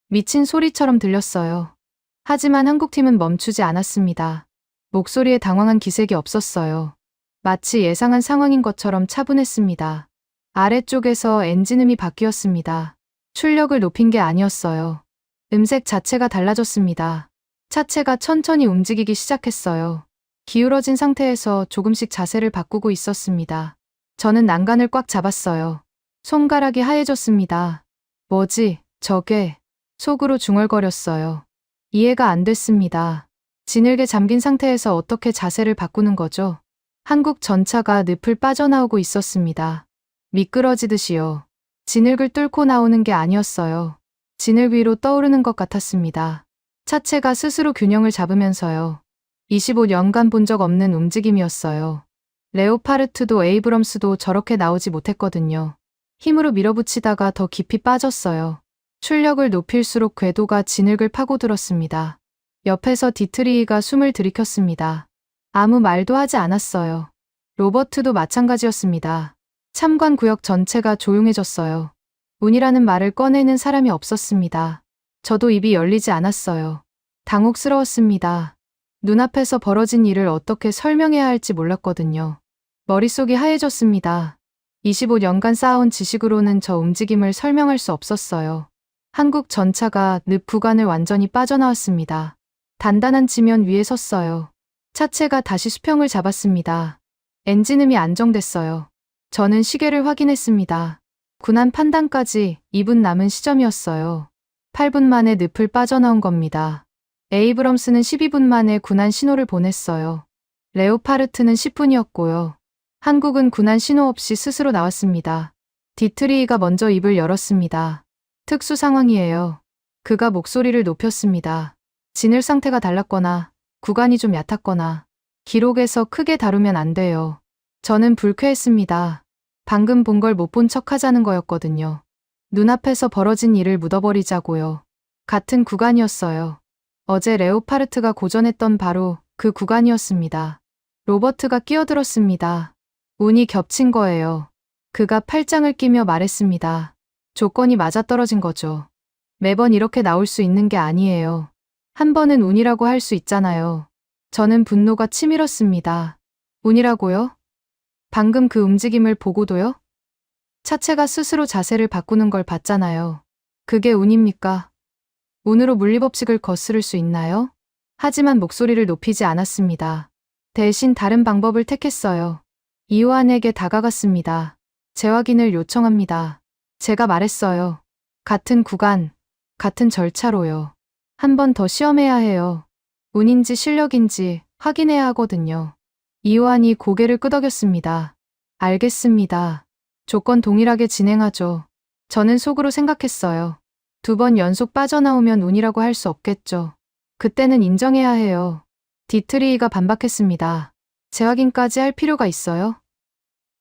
미친 소리처럼 들렸어요. 하지만 한국팀은 멈추지 않았습니다. 목소리에 당황한 기색이 없었어요. 마치 예상한 상황인 것처럼 차분했습니다. 아래쪽에서 엔진음이 바뀌었습니다. 출력을 높인 게 아니었어요. 음색 자체가 달라졌습니다. 차체가 천천히 움직이기 시작했어요. 기울어진 상태에서 조금씩 자세를 바꾸고 있었습니다. 저는 난간을 꽉 잡았어요. 손가락이 하얘졌습니다. 뭐지, 저게? 속으로 중얼거렸어요. 이해가 안 됐습니다. 진흙에 잠긴 상태에서 어떻게 자세를 바꾸는 거죠? 한국 전차가 늪을 빠져나오고 있었습니다. 미끄러지듯이요. 진흙을 뚫고 나오는 게 아니었어요. 진흙 위로 떠오르는 것 같았습니다. 차체가 스스로 균형을 잡으면서요. 25년간 본 적 없는 움직임이었어요. 레오파르트도 에이브럼스도 저렇게 나오지 못했거든요. 힘으로 밀어붙이다가 더 깊이 빠졌어요. 출력을 높일수록 궤도가 진흙을 파고들었습니다. 옆에서 디트리히가 숨을 들이켰습니다. 아무 말도 하지 않았어요. 로버트도 마찬가지였습니다. 참관 구역 전체가 조용해졌어요. 운이라는 말을 꺼내는 사람이 없었습니다. 저도 입이 열리지 않았어요. 당혹스러웠습니다. 눈앞에서 벌어진 일을 어떻게 설명해야 할지 몰랐거든요. 머릿속이 하얘졌습니다. 25년간 쌓아온 지식으로는 저 움직임을 설명할 수 없었어요. 한국 전차가 늪 구간을 완전히 빠져나왔습니다. 단단한 지면 위에 섰어요. 차체가 다시 수평을 잡았습니다. 엔진음이 안정됐어요. 저는 시계를 확인했습니다. 군안 판단까지 2분 남은 시점이었어요. 8분 만에 늪을 빠져나온 겁니다. 에이브럼스는 12분 만에 군안 신호를 보냈어요. 레오파르트는 10분이었고요. 한국은 군안 신호 없이 스스로 나왔습니다. 디트리히가 먼저 입을 열었습니다. 특수 상황이에요. 그가 목소리를 높였습니다. 진흙 상태가 달랐거나 구간이 좀 얕았거나 기록에서 크게 다루면 안 돼요. 저는 불쾌했습니다. 방금 본 걸 못 본 척 하자는 거였거든요. 눈앞에서 벌어진 일을 묻어버리자고요. 같은 구간이었어요. 어제 레오파르트가 고전했던 바로 그 구간이었습니다. 로버트가 끼어들었습니다. 운이 겹친 거예요. 그가 팔짱을 끼며 말했습니다. 조건이 맞아떨어진 거죠. 매번 이렇게 나올 수 있는 게 아니에요. 한 번은 운이라고 할 수 있잖아요. 저는 분노가 치밀었습니다. 운이라고요? 방금 그 움직임을 보고도요? 차체가 스스로 자세를 바꾸는 걸 봤잖아요. 그게 운입니까? 운으로 물리법칙을 거스를 수 있나요? 하지만 목소리를 높이지 않았습니다. 대신 다른 방법을 택했어요. 이호안에게 다가갔습니다. 재확인을 요청합니다. 제가 말했어요. 같은 구간, 같은 절차로요. 한 번 더 시험해야 해요. 운인지 실력인지 확인해야 하거든요. 이호안이 고개를 끄덕였습니다. 알겠습니다. 조건 동일하게 진행하죠. 저는 속으로 생각했어요. 2번 연속 빠져나오면 운이라고 할 수 없겠죠. 그때는 인정해야 해요. 디트리히가 반박했습니다. 재확인까지 할 필요가 있어요?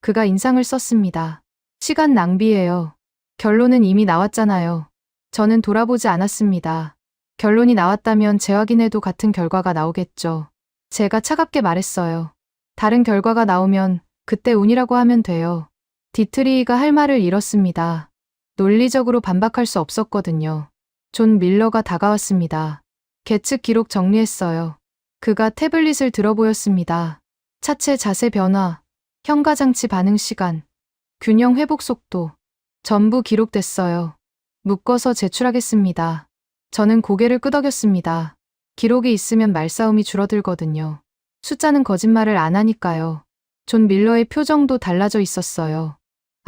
그가 인상을 썼습니다. 시간 낭비예요. 결론은 이미 나왔잖아요. 저는 돌아보지 않았습니다. 결론이 나왔다면 재확인해도 같은 결과가 나오겠죠. 제가 차갑게 말했어요. 다른 결과가 나오면 그때 운이라고 하면 돼요. 디트리히가 할 말을 잃었습니다. 논리적으로 반박할 수 없었거든요. 존 밀러가 다가왔습니다. 계측 기록 정리했어요. 그가 태블릿을 들어 보였습니다. 차체 자세 변화, 현가장치 반응 시간, 균형 회복 속도, 전부 기록됐어요. 묶어서 제출하겠습니다. 저는 고개를 끄덕였습니다. 기록이 있으면 말싸움이 줄어들거든요. 숫자는 거짓말을 안 하니까요. 존 밀러의 표정도 달라져 있었어요.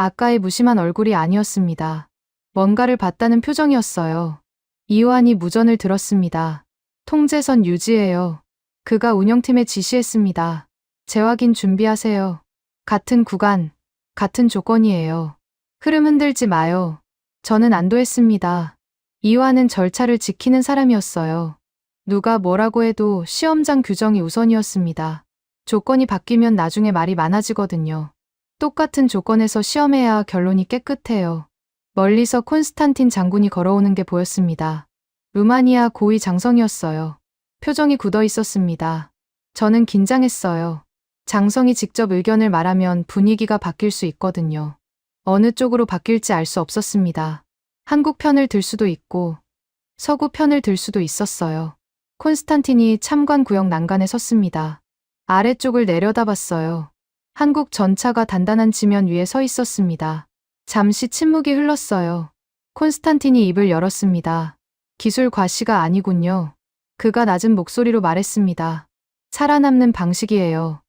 아까의 무심한 얼굴이 아니었습니다. 뭔가를 봤다는 표정이었어요. 이완이 무전을 들었습니다. 통제선 유지해요. 그가 운영팀에 지시했습니다. 재확인 준비하세요. 같은 구간, 같은 조건이에요. 흐름 흔들지 마요. 저는 안도했습니다. 이완은 절차를 지키는 사람이었어요. 누가 뭐라고 해도 시험장 규정이 우선이었습니다. 조건이 바뀌면 나중에 말이 많아지거든요. 똑같은 조건에서 시험해야 결론이 깨끗해요. 멀리서 콘스탄틴 장군이 걸어오는 게 보였습니다. 루마니아 고위 장성이었어요. 표정이 굳어 있었습니다. 저는 긴장했어요. 장성이 직접 의견을 말하면 분위기가 바뀔 수 있거든요. 어느 쪽으로 바뀔지 알 수 없었습니다. 한국 편을 들 수도 있고 서구 편을 들 수도 있었어요. 콘스탄틴이 참관 구역 난간에 섰습니다. 아래쪽을 내려다봤어요. 한국 전차가 단단한 지면 위에 서 있었습니다. 잠시 침묵이 흘렀어요. 콘스탄틴이 입을 열었습니다. 기술 과시가 아니군요. 그가 낮은 목소리로 말했습니다. 살아남는 방식이에요.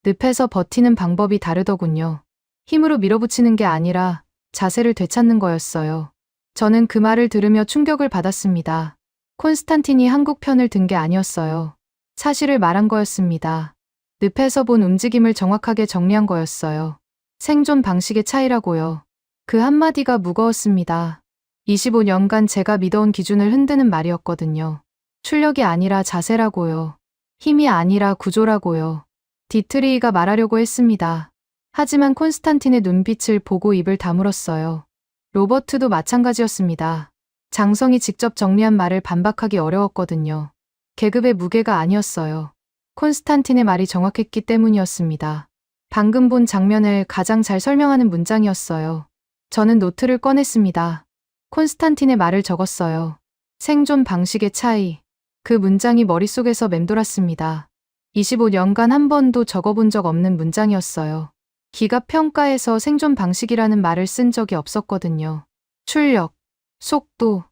늪에서 버티는 방법이 다르더군요. 힘으로 밀어붙이는 게 아니라 자세를 되찾는 거였어요. 저는 그 말을 들으며 충격을 받았습니다. 콘스탄틴이 한국 편을 든 게 아니었어요. 사실을 말한 거였습니다. 늪에서 본 움직임을 정확하게 정리한 거였어요. 생존 방식의 차이라고요. 그 한마디가 무거웠습니다. 25년간 제가 믿어온 기준을 흔드는 말이었거든요. 출력이 아니라 자세라고요. 힘이 아니라 구조라고요. 디트리히가 말하려고 했습니다. 하지만 콘스탄틴의 눈빛을 보고 입을 다물었어요. 로버트도 마찬가지였습니다. 장성이 직접 정리한 말을 반박하기 어려웠거든요. 계급의 무게가 아니었어요. 콘스탄틴의 말이 정확했기 때문이었습니다. 방금 본 장면을 가장 잘 설명하는 문장이었어요. 저는 노트를 꺼냈습니다. 콘스탄틴의 말을 적었어요. 생존 방식의 차이. 그 문장이 머릿속에서 맴돌았습니다. 25년간 한 번도 적어본 적 없는 문장이었어요. 기갑 평가에서 생존 방식이라는 말을 쓴 적이 없었거든요. 출력, 속도,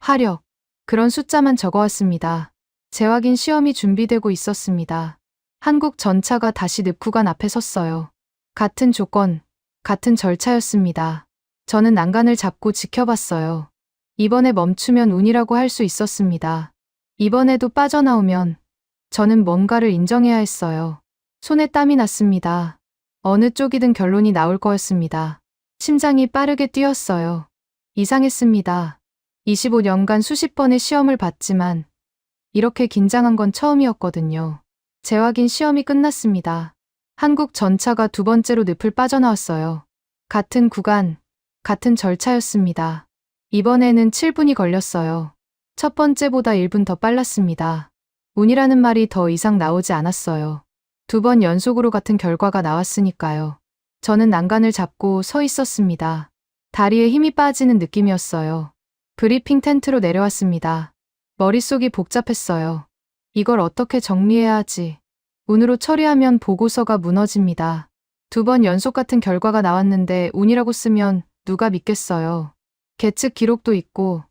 화력, 그런 숫자만 적어왔습니다. 재확인 시험이 준비되고 있었습니다. 한국 전차가 다시 늪구간 앞에 섰어요. 같은 조건, 같은 절차였습니다. 저는 난간을 잡고 지켜봤어요. 이번에 멈추면 운이라고 할 수 있었습니다. 이번에도 빠져나오면 저는 뭔가를 인정해야 했어요. 손에 땀이 났습니다. 어느 쪽이든 결론이 나올 거였습니다. 심장이 빠르게 뛰었어요. 이상했습니다. 25년간 수십 번의 시험을 봤지만 이렇게 긴장한 건 처음이었거든요. 재확인 시험이 끝났습니다. 한국 전차가 2번째로 늪을 빠져나왔어요. 같은 구간, 같은 절차였습니다. 이번에는 7분이 걸렸어요. 첫 번째보다 1분 더 빨랐습니다. 운이라는 말이 더 이상 나오지 않았어요. 2번 연속으로 같은 결과가 나왔으니까요. 저는 난간을 잡고 서 있었습니다. 다리에 힘이 빠지는 느낌이었어요. 브리핑 텐트로 내려왔습니다. 머릿속이 복잡했어요. 이걸 어떻게 정리해야 하지? 운으로 처리하면 보고서가 무너집니다. 2번 연속 같은 결과가 나왔는데 운이라고 쓰면 누가 믿겠어요. 계측 기록도 있고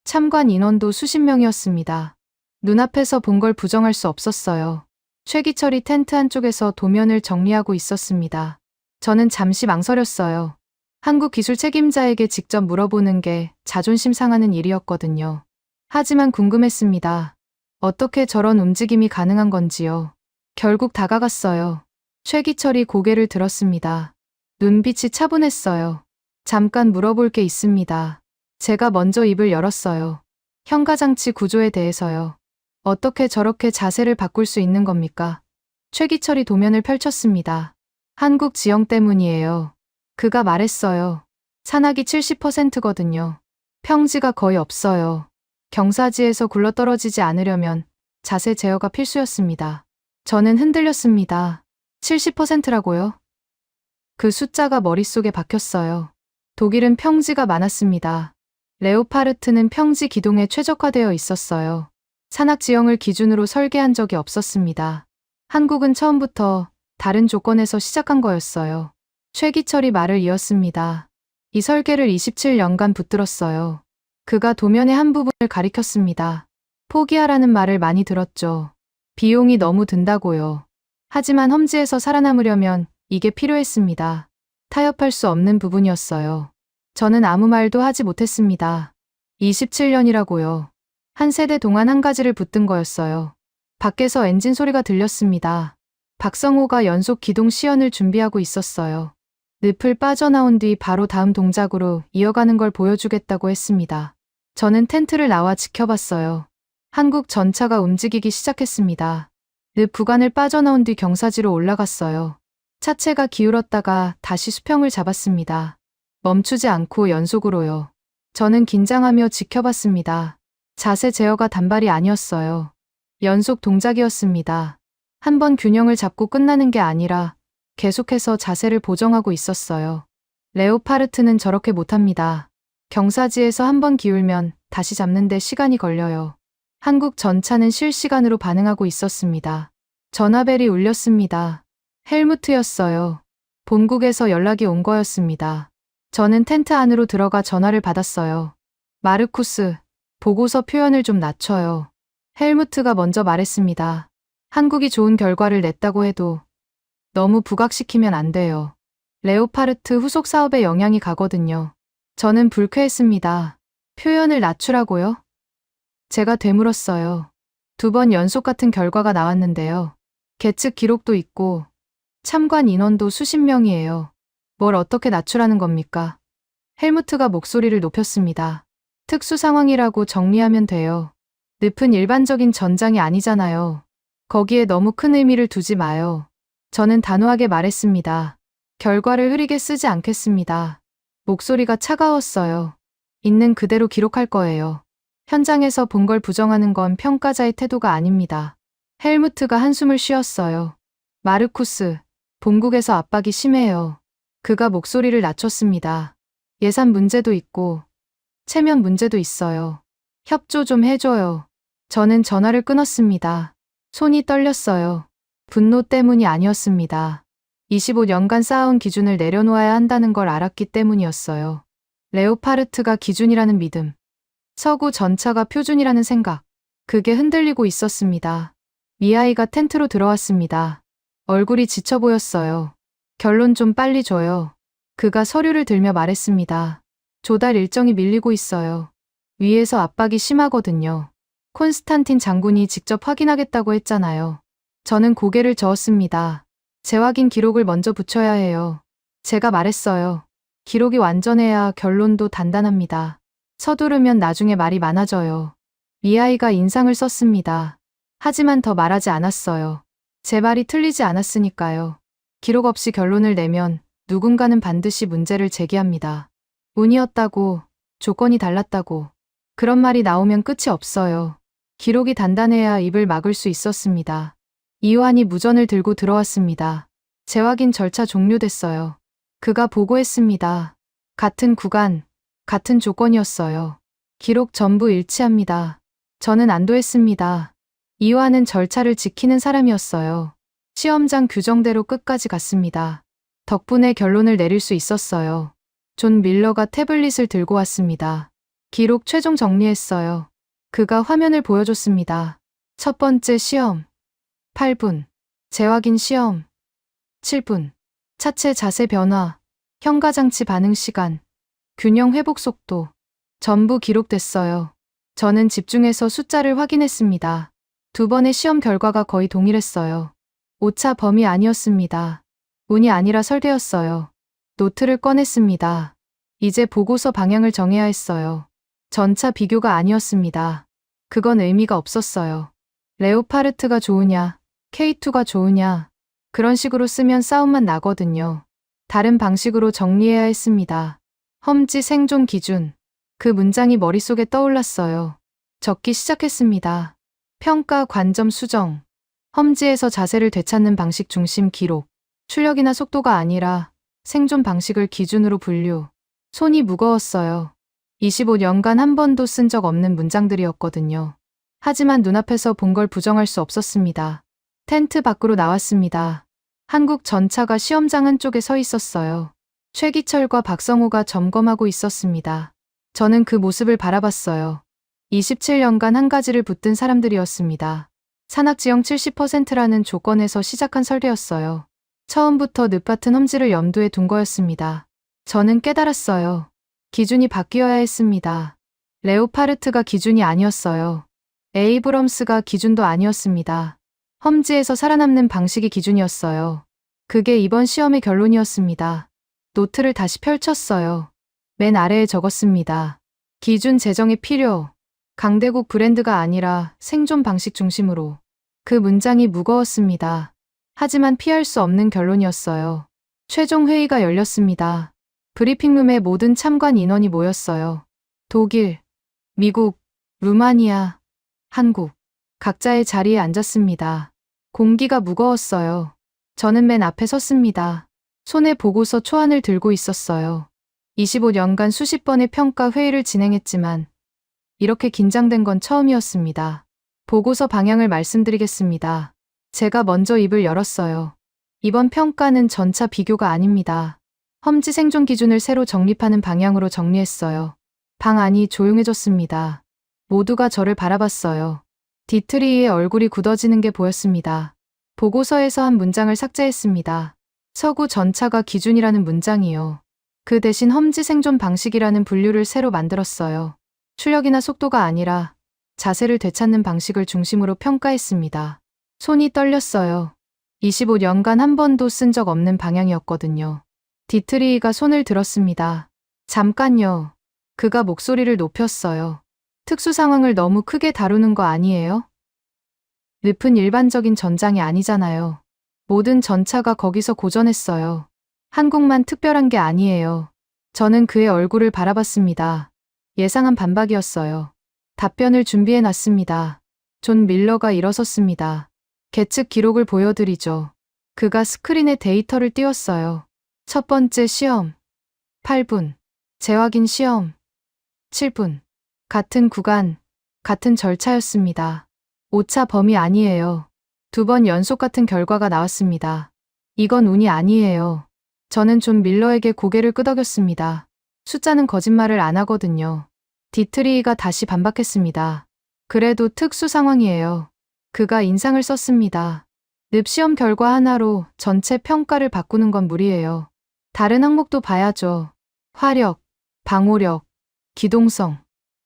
참관 인원도 수십 명이었습니다. 눈앞에서 본 걸 부정할 수 없었어요. 최기철이 텐트 한쪽에서 도면을 정리하고 있었습니다. 저는 잠시 망설였어요. 한국 기술 책임자에게 직접 물어보는 게 자존심 상하는 일이었거든요. 하지만 궁금했습니다. 어떻게 저런 움직임이 가능한 건지요. 결국 다가갔어요. 최기철이 고개를 들었습니다. 눈빛이 차분했어요. 잠깐 물어볼 게 있습니다. 제가 먼저 입을 열었어요. 현가장치 구조에 대해서요. 어떻게 저렇게 자세를 바꿀 수 있는 겁니까? 최기철이 도면을 펼쳤습니다. 한국 지형 때문이에요. 그가 말했어요. 산악이 70%거든요. 평지가 거의 없어요. 경사지에서 굴러떨어지지 않으려면 자세 제어가 필수였습니다. 저는 흔들렸습니다. 70%라고요? 그 숫자가 머릿속에 박혔어요. 독일은 평지가 많았습니다. 레오파르트는 평지 기동에 최적화되어 있었어요. 산악 지형을 기준으로 설계한 적이 없었습니다. 한국은 처음부터 다른 조건에서 시작한 거였어요. 최기철이 말을 이었습니다. 이 설계를 27년간 붙들었어요. 그가 도면의 한 부분을 가리켰습니다. 포기하라는 말을 많이 들었죠. 비용이 너무 든다고요. 하지만 험지에서 살아남으려면 이게 필요했습니다. 타협할 수 없는 부분이었어요. 저는 아무 말도 하지 못했습니다. 27년이라고요. 한 세대 동안 한 가지를 붙든 거였어요. 밖에서 엔진 소리가 들렸습니다. 박성호가 연속 기동 시연을 준비하고 있었어요. 늪을 빠져나온 뒤 바로 다음 동작으로 이어가는 걸 보여주겠다고 했습니다. 저는 텐트를 나와 지켜봤어요. 한국 전차가 움직이기 시작했습니다. 늪 구간을 빠져나온 뒤 경사지로 올라갔어요. 차체가 기울었다가 다시 수평을 잡았습니다. 멈추지 않고 연속으로요. 저는 긴장하며 지켜봤습니다. 자세 제어가 단발이 아니었어요. 연속 동작이었습니다. 한 번 균형을 잡고 끝나는 게 아니라 계속해서 자세를 보정하고 있었어요. 레오파르트는 저렇게 못합니다. 경사지에서 한 번 기울면 다시 잡는데 시간이 걸려요. 한국 전차는 실시간으로 반응하고 있었습니다. 전화벨이 울렸습니다. 헬무트였어요. 본국에서 연락이 온 거였습니다. 저는 텐트 안으로 들어가 전화를 받았어요. 마르쿠스, 보고서 표현을 좀 낮춰요. 헬무트가 먼저 말했습니다. 한국이 좋은 결과를 냈다고 해도 너무 부각시키면 안 돼요. 레오파르트 후속 사업에 영향이 가거든요. 저는 불쾌했습니다. 표현을 낮추라고요? 제가 되물었어요. 2번 연속 같은 결과가 나왔는데요. 계측 기록도 있고 참관 인원도 수십 명이에요. 뭘 어떻게 낮추라는 겁니까? 헬무트가 목소리를 높였습니다. 특수 상황이라고 정리하면 돼요. 늪은 일반적인 전장이 아니잖아요. 거기에 너무 큰 의미를 두지 마요. 저는 단호하게 말했습니다. 결과를 흐리게 쓰지 않겠습니다. 목소리가 차가웠어요. 있는 그대로 기록할 거예요. 현장에서 본 걸 부정하는 건 평가자의 태도가 아닙니다. 헬무트가 한숨을 쉬었어요. 마르쿠스, 본국에서 압박이 심해요. 그가 목소리를 낮췄습니다. 예산 문제도 있고 체면 문제도 있어요. 협조 좀 해줘요. 저는 전화를 끊었습니다. 손이 떨렸어요. 분노 때문이 아니었습니다. 25년간 쌓아온 기준을 내려놓아야 한다는 걸 알았기 때문이었어요. 레오파르트가 기준이라는 믿음. 서구 전차가 표준이라는 생각. 그게 흔들리고 있었습니다. 미아이가 텐트로 들어왔습니다. 얼굴이 지쳐 보였어요. 결론 좀 빨리 줘요. 그가 서류를 들며 말했습니다. 조달 일정이 밀리고 있어요. 위에서 압박이 심하거든요. 콘스탄틴 장군이 직접 확인하겠다고 했잖아요. 저는 고개를 저었습니다. 재확인 기록을 먼저 붙여야 해요. 제가 말했어요. 기록이 완전해야 결론도 단단합니다. 서두르면 나중에 말이 많아져요. 미아이가 인상을 썼습니다. 하지만 더 말하지 않았어요. 제 말이 틀리지 않았으니까요. 기록 없이 결론을 내면 누군가는 반드시 문제를 제기합니다. 운이었다고, 조건이 달랐다고. 그런 말이 나오면 끝이 없어요. 기록이 단단해야 입을 막을 수 있었습니다. 이완이 무전을 들고 들어왔습니다. 재확인 절차 종료됐어요. 그가 보고했습니다. 같은 구간, 같은 조건이었어요. 기록 전부 일치합니다. 저는 안도했습니다. 이완은 절차를 지키는 사람이었어요. 시험장 규정대로 끝까지 갔습니다. 덕분에 결론을 내릴 수 있었어요. 존 밀러가 태블릿을 들고 왔습니다. 기록 최종 정리했어요. 그가 화면을 보여줬습니다. 첫 번째 시험 8분, 재확인 시험 7분, 차체 자세 변화, 현가장치 반응 시간, 균형 회복 속도 전부 기록됐어요. 저는 집중해서 숫자를 확인했습니다. 2번의 시험 결과가 거의 동일했어요. 오차 범위 아니었습니다. 운이 아니라 설계였어요. 노트를 꺼냈습니다. 이제 보고서 방향을 정해야 했어요. 전차 비교가 아니었습니다. 그건 의미가 없었어요. 레오파르트가 좋으냐, K2가 좋으냐, 그런 식으로 쓰면 싸움만 나거든요. 다른 방식으로 정리해야 했습니다. 험지 생존 기준. 그 문장이 머릿속에 떠올랐어요. 적기 시작했습니다. 평가 관점 수정. 험지에서 자세를 되찾는 방식 중심 기록. 출력이나 속도가 아니라 생존 방식을 기준으로 분류. 손이 무거웠어요. 25년간 한 번도 쓴 적 없는 문장들이었거든요. 하지만 눈앞에서 본 걸 부정할 수 없었습니다. 텐트 밖으로 나왔습니다. 한국 전차가 시험장 한쪽에 서 있었어요. 최기철과 박성호가 점검하고 있었습니다. 저는 그 모습을 바라봤어요. 27년간 한 가지를 붙든 사람들이었습니다. 산악지형 70%라는 조건에서 시작한 설계였어요. 처음부터 늪같은 험지를 염두에 둔 거였습니다. 저는 깨달았어요. 기준이 바뀌어야 했습니다. 레오파르트가 기준이 아니었어요. 에이브럼스가 기준도 아니었습니다. 험지에서 살아남는 방식이 기준이었어요. 그게 이번 시험의 결론이었습니다. 노트를 다시 펼쳤어요. 맨 아래에 적었습니다. 기준 제정의 필요. 강대국 브랜드가 아니라 생존 방식 중심으로. 그 문장이 무거웠습니다. 하지만 피할 수 없는 결론이었어요. 최종 회의가 열렸습니다. 브리핑룸에 모든 참관 인원이 모였어요. 독일, 미국, 루마니아, 한국. 각자의 자리에 앉았습니다. 공기가 무거웠어요. 저는 맨 앞에 섰습니다. 손에 보고서 초안을 들고 있었어요. 25년간 수십 번의 평가 회의를 진행했지만 이렇게 긴장된 건 처음이었습니다. 보고서 방향을 말씀드리겠습니다. 제가 먼저 입을 열었어요. 이번 평가는 전차 비교가 아닙니다. 험지 생존 기준을 새로 정립하는 방향으로 정리했어요. 방 안이 조용해졌습니다. 모두가 저를 바라봤어요. 디트리의 얼굴이 굳어지는 게 보였습니다. 보고서에서 한 문장을 삭제했습니다. 서구 전차가 기준이라는 문장이요. 그 대신 험지 생존 방식이라는 분류를 새로 만들었어요. 출력이나 속도가 아니라 자세를 되찾는 방식을 중심으로 평가했습니다. 손이 떨렸어요. 25년간 한 번도 쓴 적 없는 방향이었거든요. 디트리히가 손을 들었습니다. 잠깐요. 그가 목소리를 높였어요. 특수 상황을 너무 크게 다루는 거 아니에요? 늪은 일반적인 전장이 아니잖아요. 모든 전차가 거기서 고전했어요. 한국만 특별한 게 아니에요. 저는 그의 얼굴을 바라봤습니다. 예상한 반박이었어요. 답변을 준비해 놨습니다. 존 밀러가 일어섰습니다. 계측 기록을 보여드리죠. 그가 스크린에 데이터를 띄웠어요. 첫 번째 시험 8분, 재확인 시험 7분. 같은 구간, 같은 절차였습니다. 오차 범위 아니에요. 2번 연속 같은 결과가 나왔습니다. 이건 운이 아니에요. 저는 존 밀러에게 고개를 끄덕였습니다. 숫자는 거짓말을 안 하거든요. 디트리히가 다시 반박했습니다. 그래도 특수 상황이에요. 그가 인상을 썼습니다. 늪 시험 결과 하나로 전체 평가를 바꾸는 건 무리예요. 다른 항목도 봐야죠. 화력, 방호력, 기동성.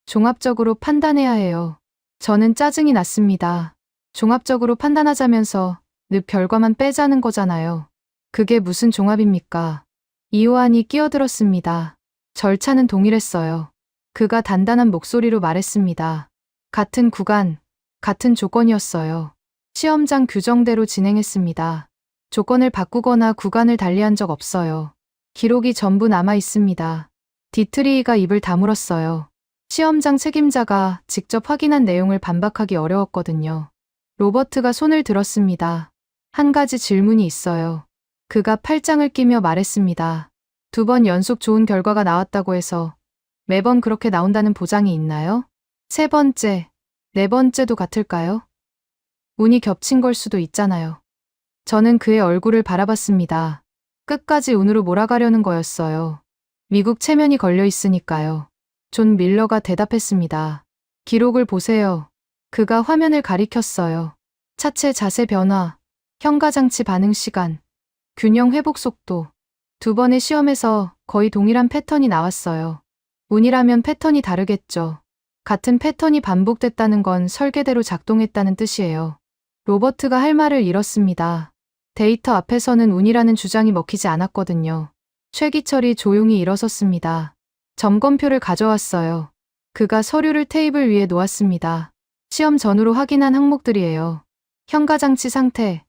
종합적으로 판단해야 해요. 저는 짜증이 났습니다. 종합적으로 판단하자면서 늪 결과만 빼자는 거잖아요. 그게 무슨 종합입니까? 이호안이 끼어들었습니다. 절차는 동일했어요. 그가 단단한 목소리로 말했습니다. 같은 구간, 같은 조건이었어요. 시험장 규정대로 진행했습니다. 조건을 바꾸거나 구간을 달리한 적 없어요. 기록이 전부 남아 있습니다. 디트리히가 입을 다물었어요. 시험장 책임자가 직접 확인한 내용을 반박하기 어려웠거든요. 로버트가 손을 들었습니다. 한 가지 질문이 있어요. 그가 팔짱을 끼며 말했습니다. 2번 연속 좋은 결과가 나왔다고 해서 매번 그렇게 나온다는 보장이 있나요? 3번째, 4번째도 같을까요? 운이 겹친 걸 수도 있잖아요. 저는 그의 얼굴을 바라봤습니다. 끝까지 운으로 몰아가려는 거였어요. 미국 체면이 걸려 있으니까요. 존 밀러가 대답했습니다. 기록을 보세요. 그가 화면을 가리켰어요. 차체 자세 변화, 현가장치 반응 시간, 균형 회복 속도. 2번의 시험에서 거의 동일한 패턴이 나왔어요. 운이라면 패턴이 다르겠죠. 같은 패턴이 반복됐다는 건 설계대로 작동했다는 뜻이에요. 로버트가 할 말을 잃었습니다. 데이터 앞에서는 운이라는 주장이 먹히지 않았거든요. 최기철이 조용히 일어섰습니다. 점검표를 가져왔어요. 그가 서류를 테이블 위에 놓았습니다. 시험 전후로 확인한 항목들이에요. 현가장치 상태,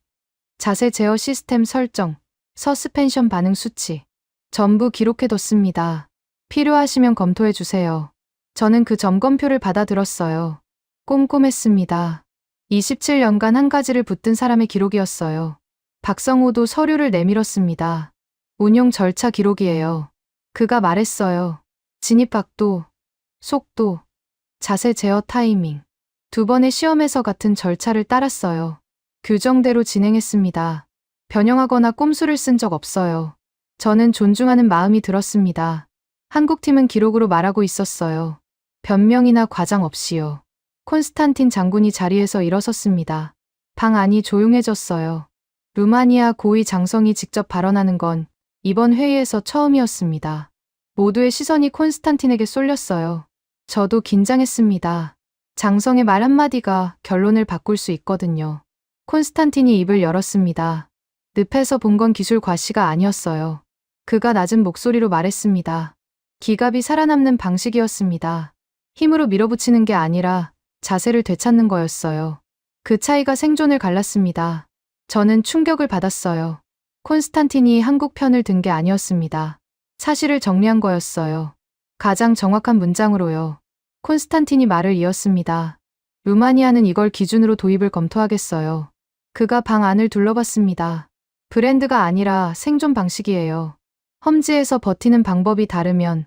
자세 제어 시스템 설정, 서스펜션 반응 수치. 전부 기록해뒀습니다. 필요하시면 검토해주세요. 저는 그 점검표를 받아들었어요. 꼼꼼했습니다. 27년간 한 가지를 붙든 사람의 기록이었어요. 박성호도 서류를 내밀었습니다. 운용 절차 기록이에요. 그가 말했어요. 진입 각도, 속도, 자세 제어 타이밍. 2번의 시험에서 같은 절차를 따랐어요. 규정대로 진행했습니다. 변형하거나 꼼수를 쓴 적 없어요. 저는 존중하는 마음이 들었습니다. 한국팀은 기록으로 말하고 있었어요. 변명이나 과장 없이요. 콘스탄틴 장군이 자리에서 일어섰습니다. 방 안이 조용해졌어요. 루마니아 고위 장성이 직접 발언하는 건 이번 회의에서 처음이었습니다. 모두의 시선이 콘스탄틴에게 쏠렸어요. 저도 긴장했습니다. 장성의 말 한마디가 결론을 바꿀 수 있거든요. 콘스탄틴이 입을 열었습니다. 늪에서 본 건 기술 과시가 아니었어요. 그가 낮은 목소리로 말했습니다. 기갑이 살아남는 방식이었습니다. 힘으로 밀어붙이는 게 아니라 자세를 되찾는 거였어요. 그 차이가 생존을 갈랐습니다. 저는 충격을 받았어요. 콘스탄틴이 한국 편을 든 게 아니었습니다. 사실을 정리한 거였어요. 가장 정확한 문장으로요. 콘스탄틴이 말을 이었습니다. 루마니아는 이걸 기준으로 도입을 검토하겠어요. 그가 방 안을 둘러봤습니다. 브랜드가 아니라 생존 방식이에요. 험지에서 버티는 방법이 다르면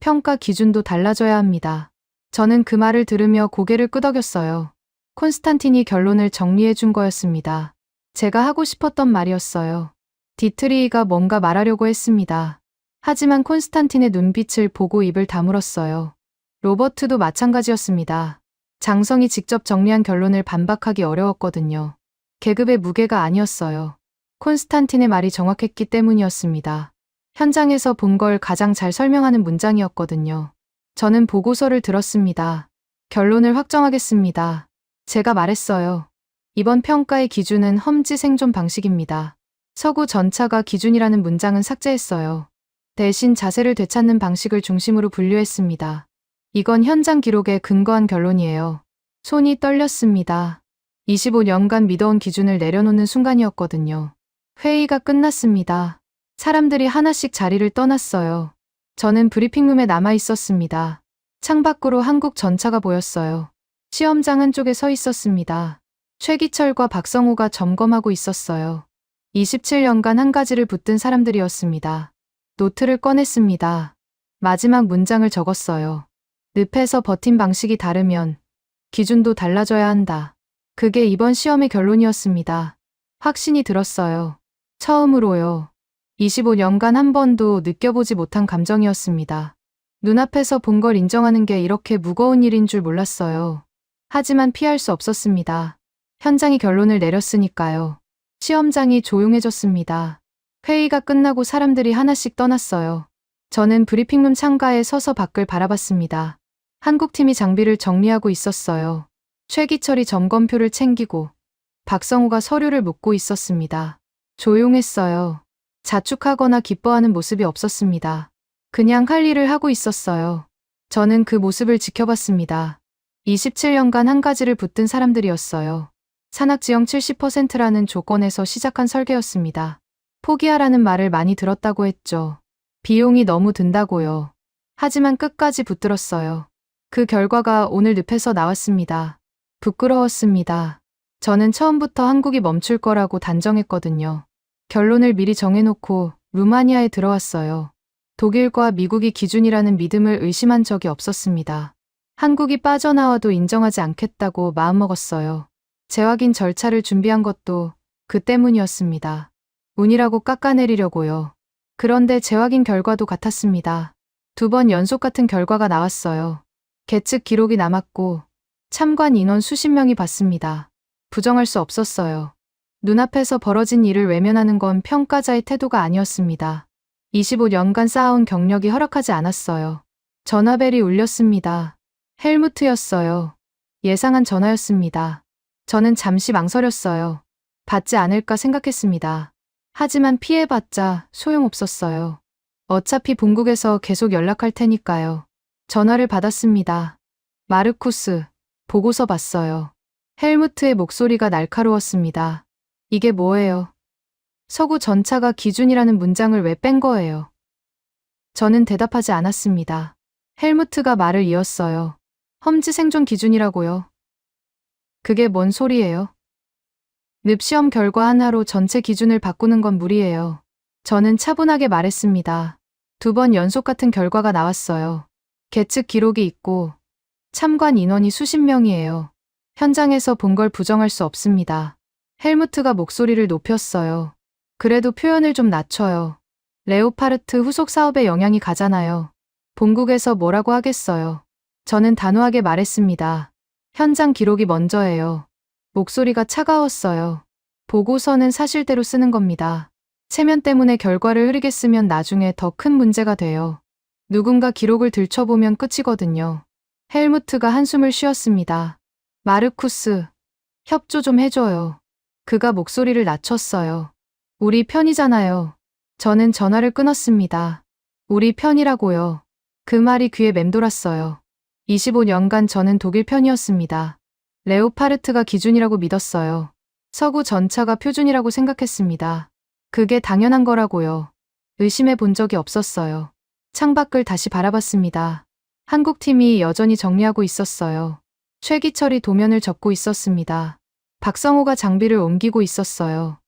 평가 기준도 달라져야 합니다. 저는 그 말을 들으며 고개를 끄덕였어요. 콘스탄틴이 결론을 정리해 준 거였습니다. 제가 하고 싶었던 말이었어요. 디트리히가 뭔가 말하려고 했습니다. 하지만 콘스탄틴의 눈빛을 보고 입을 다물었어요. 로버트도 마찬가지였습니다. 장성이 직접 정리한 결론을 반박하기 어려웠거든요. 계급의 무게가 아니었어요. 콘스탄틴의 말이 정확했기 때문이었습니다. 현장에서 본 걸 가장 잘 설명하는 문장이었거든요. 저는 보고서를 들었습니다. 결론을 확정하겠습니다. 제가 말했어요. 이번 평가의 기준은 험지 생존 방식입니다. 서구 전차가 기준이라는 문장은 삭제했어요. 대신 자세를 되찾는 방식을 중심으로 분류했습니다. 이건 현장 기록에 근거한 결론이에요. 손이 떨렸습니다. 25년간 믿어온 기준을 내려놓는 순간이었거든요. 회의가 끝났습니다. 사람들이 하나씩 자리를 떠났어요. 저는 브리핑룸에 남아 있었습니다. 창밖으로 한국 전차가 보였어요. 시험장 한쪽에 서 있었습니다. 최기철과 박성호가 점검하고 있었어요. 27년간 한 가지를 붙든 사람들이었습니다. 노트를 꺼냈습니다. 마지막 문장을 적었어요. 늪에서 버틴 방식이 다르면 기준도 달라져야 한다. 그게 이번 시험의 결론이었습니다. 확신이 들었어요. 처음으로요. 25년간 한 번도 느껴보지 못한 감정이었습니다. 눈앞에서 본 걸 인정하는 게 이렇게 무거운 일인 줄 몰랐어요. 하지만 피할 수 없었습니다. 현장이 결론을 내렸으니까요. 시험장이 조용해졌습니다. 회의가 끝나고 사람들이 하나씩 떠났어요. 저는 브리핑룸 창가에 서서 밖을 바라봤습니다. 한국팀이 장비를 정리하고 있었어요. 최기철이 점검표를 챙기고 박성호가 서류를 묻고 있었습니다. 조용했어요. 자축하거나 기뻐하는 모습이 없었습니다. 그냥 할 일을 하고 있었어요. 저는 그 모습을 지켜봤습니다. 27년간 한 가지를 붙든 사람들이었어요. 산악지형 70%라는 조건에서 시작한 설계였습니다. 포기하라는 말을 많이 들었다고 했죠. 비용이 너무 든다고요. 하지만 끝까지 붙들었어요. 그 결과가 오늘 늪에서 나왔습니다. 부끄러웠습니다. 저는 처음부터 한국이 멈출 거라고 단정했거든요. 결론을 미리 정해놓고 루마니아에 들어왔어요. 독일과 미국이 기준이라는 믿음을 의심한 적이 없었습니다. 한국이 빠져나와도 인정하지 않겠다고 마음먹었어요. 재확인 절차를 준비한 것도 그 때문이었습니다. 운이라고 깎아내리려고요. 그런데 재확인 결과도 같았습니다. 2번 연속 같은 결과가 나왔어요. 계측 기록이 남았고 참관 인원 수십 명이 봤습니다. 부정할 수 없었어요. 눈앞에서 벌어진 일을 외면하는 건 평가자의 태도가 아니었습니다. 25년간 쌓아온 경력이 허락하지 않았어요. 전화벨이 울렸습니다. 헬무트였어요. 예상한 전화였습니다. 저는 잠시 망설였어요. 받지 않을까 생각했습니다. 하지만 피해봤자 소용없었어요. 어차피 본국에서 계속 연락할 테니까요. 전화를 받았습니다. 마르쿠스, 보고서 봤어요. 헬무트의 목소리가 날카로웠습니다. 이게 뭐예요? 서구 전차가 기준이라는 문장을 왜 뺀 거예요? 저는 대답하지 않았습니다. 헬무트가 말을 이었어요. 험지 생존 기준이라고요. 그게 뭔 소리예요? 늪시험 결과 하나로 전체 기준을 바꾸는 건 무리예요. 저는 차분하게 말했습니다. 2번 연속 같은 결과가 나왔어요. 계측 기록이 있고 참관 인원이 수십 명이에요. 현장에서 본 걸 부정할 수 없습니다. 헬무트가 목소리를 높였어요. 그래도 표현을 좀 낮춰요. 레오파르트 후속 사업에 영향이 가잖아요. 본국에서 뭐라고 하겠어요. 저는 단호하게 말했습니다. 현장 기록이 먼저예요. 목소리가 차가웠어요. 보고서는 사실대로 쓰는 겁니다. 체면 때문에 결과를 흐리게 쓰면 나중에 더 큰 문제가 돼요. 누군가 기록을 들춰보면 끝이거든요. 헬무트가 한숨을 쉬었습니다. 마르쿠스, 협조 좀 해줘요. 그가 목소리를 낮췄어요. 우리 편이잖아요. 저는 전화를 끊었습니다. 우리 편이라고요. 그 말이 귀에 맴돌았어요. 25년간 저는 독일 편이었습니다. 레오파르트가 기준이라고 믿었어요. 서구 전차가 표준이라고 생각했습니다. 그게 당연한 거라고요. 의심해 본 적이 없었어요. 창밖을 다시 바라봤습니다. 한국팀이 여전히 정리하고 있었어요. 최기철이 도면을 접고 있었습니다. 박성호가 장비를 옮기고 있었어요.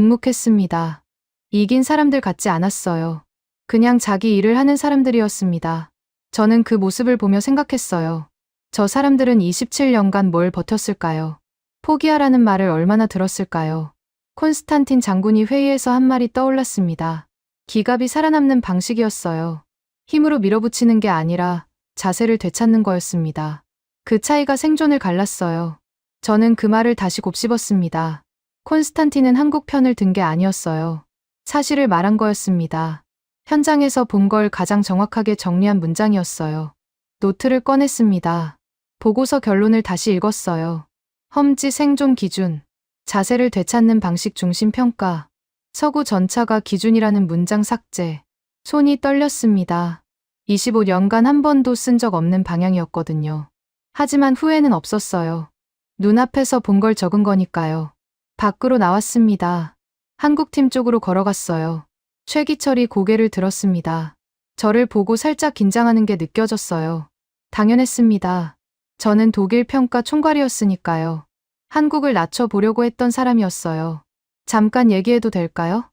묵묵했습니다. 이긴 사람들 같지 않았어요. 그냥 자기 일을 하는 사람들이었습니다. 저는 그 모습을 보며 생각했어요. 저 사람들은 27년간 뭘 버텼을까요? 포기하라는 말을 얼마나 들었을까요? 콘스탄틴 장군이 회의에서 한 말이 떠올랐습니다. 기갑이 살아남는 방식이었어요. 힘으로 밀어붙이는 게 아니라 자세를 되찾는 거였습니다. 그 차이가 생존을 갈랐어요. 저는 그 말을 다시 곱씹었습니다. 콘스탄틴은 한국 편을 든 게 아니었어요. 사실을 말한 거였습니다. 현장에서 본 걸 가장 정확하게 정리한 문장이었어요. 노트를 꺼냈습니다. 보고서 결론을 다시 읽었어요. 험지 생존 기준, 자세를 되찾는 방식 중심 평가, 서구 전차가 기준이라는 문장 삭제. 손이 떨렸습니다. 25년간 한 번도 쓴 적 없는 방향이었거든요. 하지만 후회는 없었어요. 눈앞에서 본 걸 적은 거니까요. 밖으로 나왔습니다. 한국팀 쪽으로 걸어갔어요. 최기철이 고개를 들었습니다. 저를 보고 살짝 긴장하는 게 느껴졌어요. 당연했습니다. 저는 독일 평가 총괄이었으니까요. 한국을 낮춰보려고 했던 사람이었어요. 잠깐 얘기해도 될까요?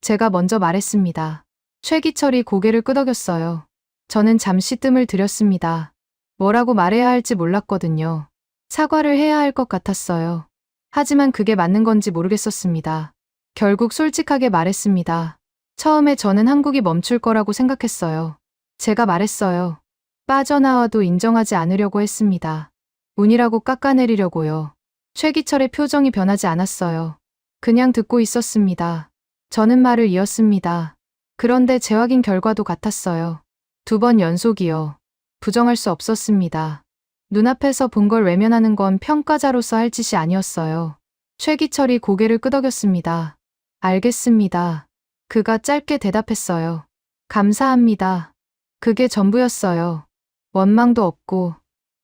제가 먼저 말했습니다. 최기철이 고개를 끄덕였어요. 저는 잠시 뜸을 들였습니다. 뭐라고 말해야 할지 몰랐거든요. 사과를 해야 할 것 같았어요. 하지만 그게 맞는 건지 모르겠었습니다. 결국 솔직하게 말했습니다. 처음에 저는 한국이 멈출 거라고 생각했어요. 제가 말했어요. 빠져나와도 인정하지 않으려고 했습니다. 운이라고 깎아내리려고요. 최기철의 표정이 변하지 않았어요. 그냥 듣고 있었습니다. 저는 말을 이었습니다. 그런데 재확인 결과도 같았어요. 2번 연속이요. 부정할 수 없었습니다. 눈앞에서 본 걸 외면하는 건 평가자로서 할 짓이 아니었어요. 최기철이 고개를 끄덕였습니다. 알겠습니다. 그가 짧게 대답했어요. 감사합니다. 그게 전부였어요. 원망도 없고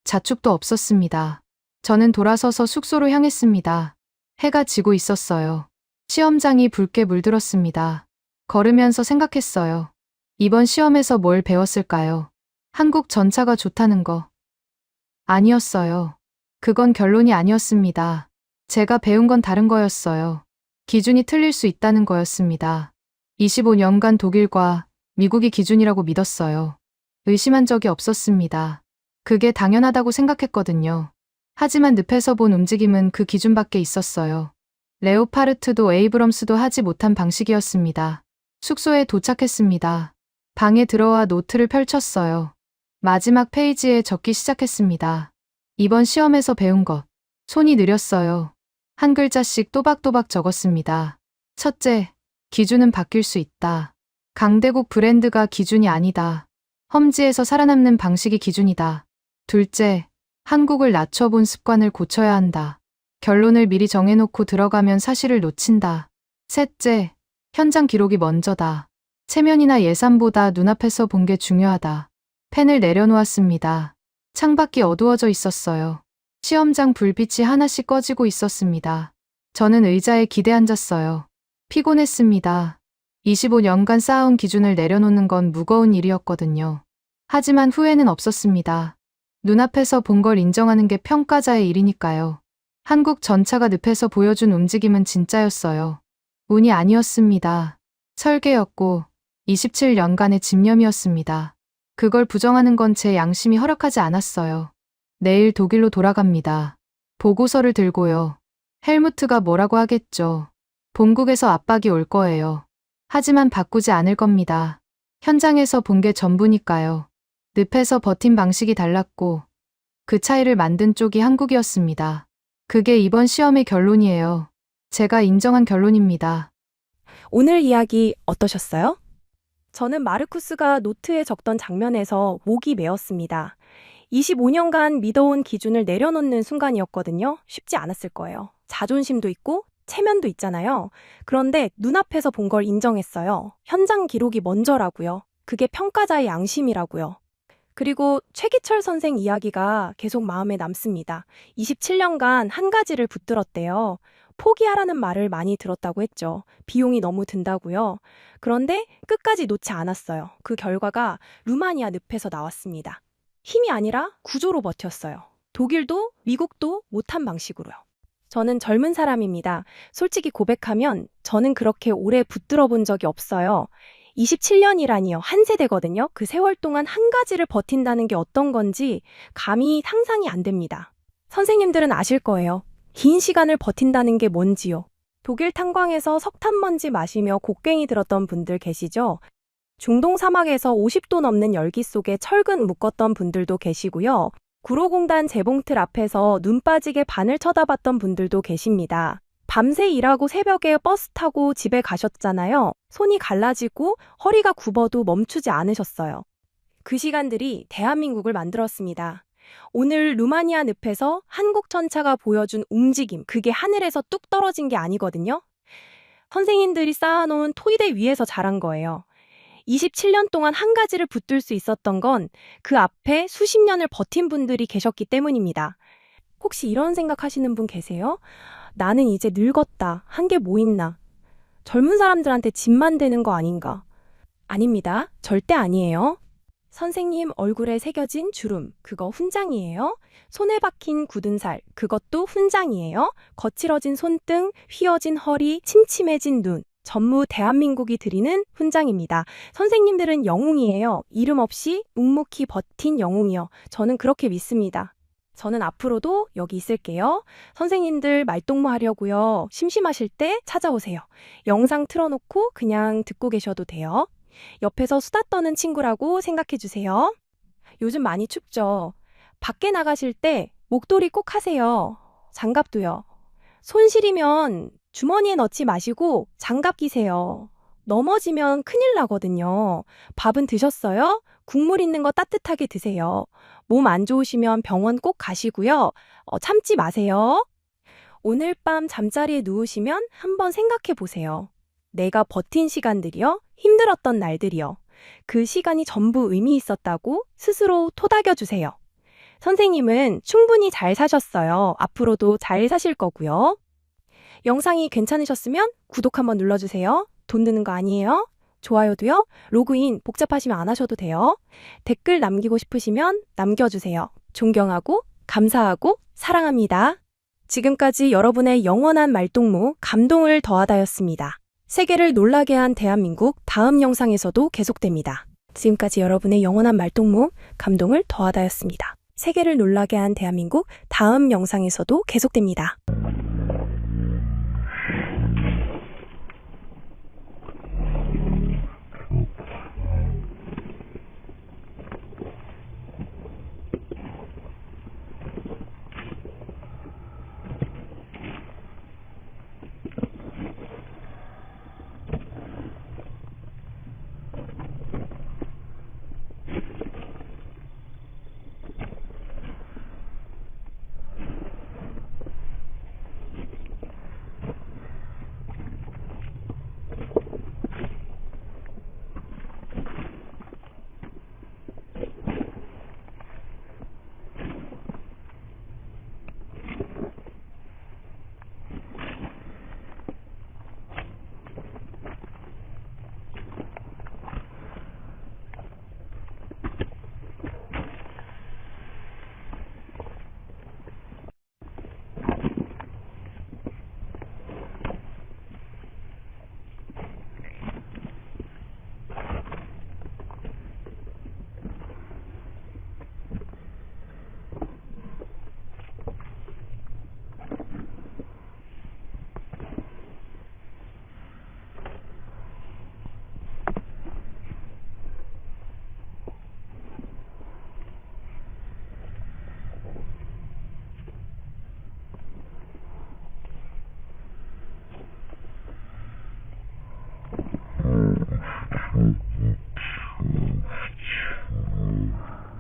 자축도 없었습니다. 저는 돌아서서 숙소로 향했습니다. 해가 지고 있었어요. 시험장이 붉게 물들었습니다. 걸으면서 생각했어요. 이번 시험에서 뭘 배웠을까요? 한국 전차가 좋다는 거. 아니었어요. 그건 결론이 아니었습니다. 제가 배운 건 다른 거였어요. 기준이 틀릴 수 있다는 거였습니다. 25년간 독일과 미국이 기준이라고 믿었어요. 의심한 적이 없었습니다. 그게 당연하다고 생각했거든요. 하지만 늪에서 본 움직임은 그 기준 밖에 있었어요. 레오파르트도 에이브럼스도 하지 못한 방식이었습니다. 숙소에 도착했습니다. 방에 들어와 노트를 펼쳤어요. 마지막 페이지에 적기 시작했습니다. 이번 시험에서 배운 것. 손이 느렸어요. 한 글자씩 또박또박 적었습니다. 첫째, 기준은 바뀔 수 있다. 강대국 브랜드가 기준이 아니다. 험지에서 살아남는 방식이 기준이다. 둘째, 한국을 낮춰본 습관을 고쳐야 한다. 결론을 미리 정해놓고 들어가면 사실을 놓친다. 셋째, 현장 기록이 먼저다. 체면이나 예산보다 눈앞에서 본 게 중요하다. 펜을 내려놓았습니다. 창밖이 어두워져 있었어요. 시험장 불빛이 하나씩 꺼지고 있었습니다. 저는 의자에 기대 앉았어요. 피곤했습니다. 25년간 쌓아온 기준을 내려놓는 건 무거운 일이었거든요. 하지만 후회는 없었습니다. 눈앞에서 본 걸 인정하는 게 평가자의 일이니까요. 한국 전차가 늪에서 보여준 움직임은 진짜였어요. 운이 아니었습니다. 설계였고 27년간의 집념이었습니다. 그걸 부정하는 건 제 양심이 허락하지 않았어요. 내일 독일로 돌아갑니다. 보고서를 들고요. 헬무트가 뭐라고 하겠죠. 본국에서 압박이 올 거예요. 하지만 바꾸지 않을 겁니다. 현장에서 본 게 전부니까요. 늪에서 버틴 방식이 달랐고 그 차이를 만든 쪽이 한국이었습니다. 그게 이번 시험의 결론이에요. 제가 인정한 결론입니다. 오늘 이야기 어떠셨어요? 저는 마르쿠스가 노트에 적던 장면에서 목이 메었습니다. 25년간 믿어온 기준을 내려놓는 순간이었거든요. 쉽지 않았을 거예요. 자존심도 있고 체면도 있잖아요. 그런데 눈앞에서 본 걸 인정했어요. 현장 기록이 먼저라고요. 그게 평가자의 양심이라고요. 그리고 최기철 선생 이야기가 계속 마음에 남습니다. 27년간 한 가지를 붙들었대요. 포기하라는 말을 많이 들었다고 했죠. 비용이 너무 든다고요. 그런데 끝까지 놓지 않았어요. 그 결과가 루마니아 늪에서 나왔습니다. 힘이 아니라 구조로 버텼어요. 독일도 미국도 못한 방식으로요. 저는 젊은 사람입니다. 솔직히 고백하면 저는 그렇게 오래 붙들어 본 적이 없어요. 27년이라니요. 한 세대거든요. 그 세월 동안 한 가지를 버틴다는 게 어떤 건지 감히 상상이 안 됩니다. 선생님들은 아실 거예요. 긴 시간을 버틴다는 게 뭔지요. 독일 탄광에서 석탄먼지 마시며 곡괭이 들었던 분들 계시죠? 중동 사막에서 50도 넘는 열기 속에 철근 묶었던 분들도 계시고요. 구로공단 재봉틀 앞에서 눈 빠지게 반을 쳐다봤던 분들도 계십니다. 밤새 일하고 새벽에 버스 타고 집에 가셨잖아요. 손이 갈라지고 허리가 굽어도 멈추지 않으셨어요. 그 시간들이 대한민국을 만들었습니다. 오늘 루마니아 늪에서 한국 전차가 보여준 움직임, 그게 하늘에서 뚝 떨어진 게 아니거든요. 선생님들이 쌓아놓은 토의대 위에서 자란 거예요. 27년 동안 한 가지를 붙들 수 있었던 건 그 앞에 수십 년을 버틴 분들이 계셨기 때문입니다. 혹시 이런 생각하시는 분 계세요? 나는 이제 늙었다. 한 게 뭐 있나? 젊은 사람들한테 짐만 되는 거 아닌가? 아닙니다. 절대 아니에요. 선생님 얼굴에 새겨진 주름, 그거 훈장이에요. 손에 박힌 굳은 살, 그것도 훈장이에요. 거칠어진 손등, 휘어진 허리, 침침해진 눈, 전무 대한민국이 드리는 훈장입니다. 선생님들은 영웅이에요. 이름 없이 묵묵히 버틴 영웅이요. 저는 그렇게 믿습니다. 저는 앞으로도 여기 있을게요. 선생님들 말동무 하려고요. 심심하실 때 찾아오세요. 영상 틀어놓고 그냥 듣고 계셔도 돼요. 옆에서 수다 떠는 친구라고 생각해 주세요. 요즘 많이 춥죠? 밖에 나가실 때 목도리 꼭 하세요. 장갑도요. 손 시리면 주머니에 넣지 마시고 장갑 끼세요. 넘어지면 큰일 나거든요. 밥은 드셨어요? 국물 있는 거 따뜻하게 드세요. 몸 안 좋으시면 병원 꼭 가시고요. 참지 마세요. 오늘 밤 잠자리에 누우시면 한번 생각해 보세요. 내가 버틴 시간들이요? 힘들었던 날들이요. 그 시간이 전부 의미 있었다고 스스로 토닥여 주세요. 선생님은 충분히 잘 사셨어요. 앞으로도 잘 사실 거고요. 영상이 괜찮으셨으면 구독 한번 눌러주세요. 돈 드는 거 아니에요. 좋아요도요. 로그인 복잡하시면 안 하셔도 돼요. 댓글 남기고 싶으시면 남겨주세요. 존경하고 감사하고 사랑합니다. 지금까지 여러분의 영원한 말동무 감동을 더하다였습니다. 세계를 놀라게 한 대한민국 다음 영상에서도 계속됩니다. 지금까지 여러분의 영원한 말동무 감동을 더하다였습니다. 세계를 놀라게 한 대한민국 다음 영상에서도 계속됩니다.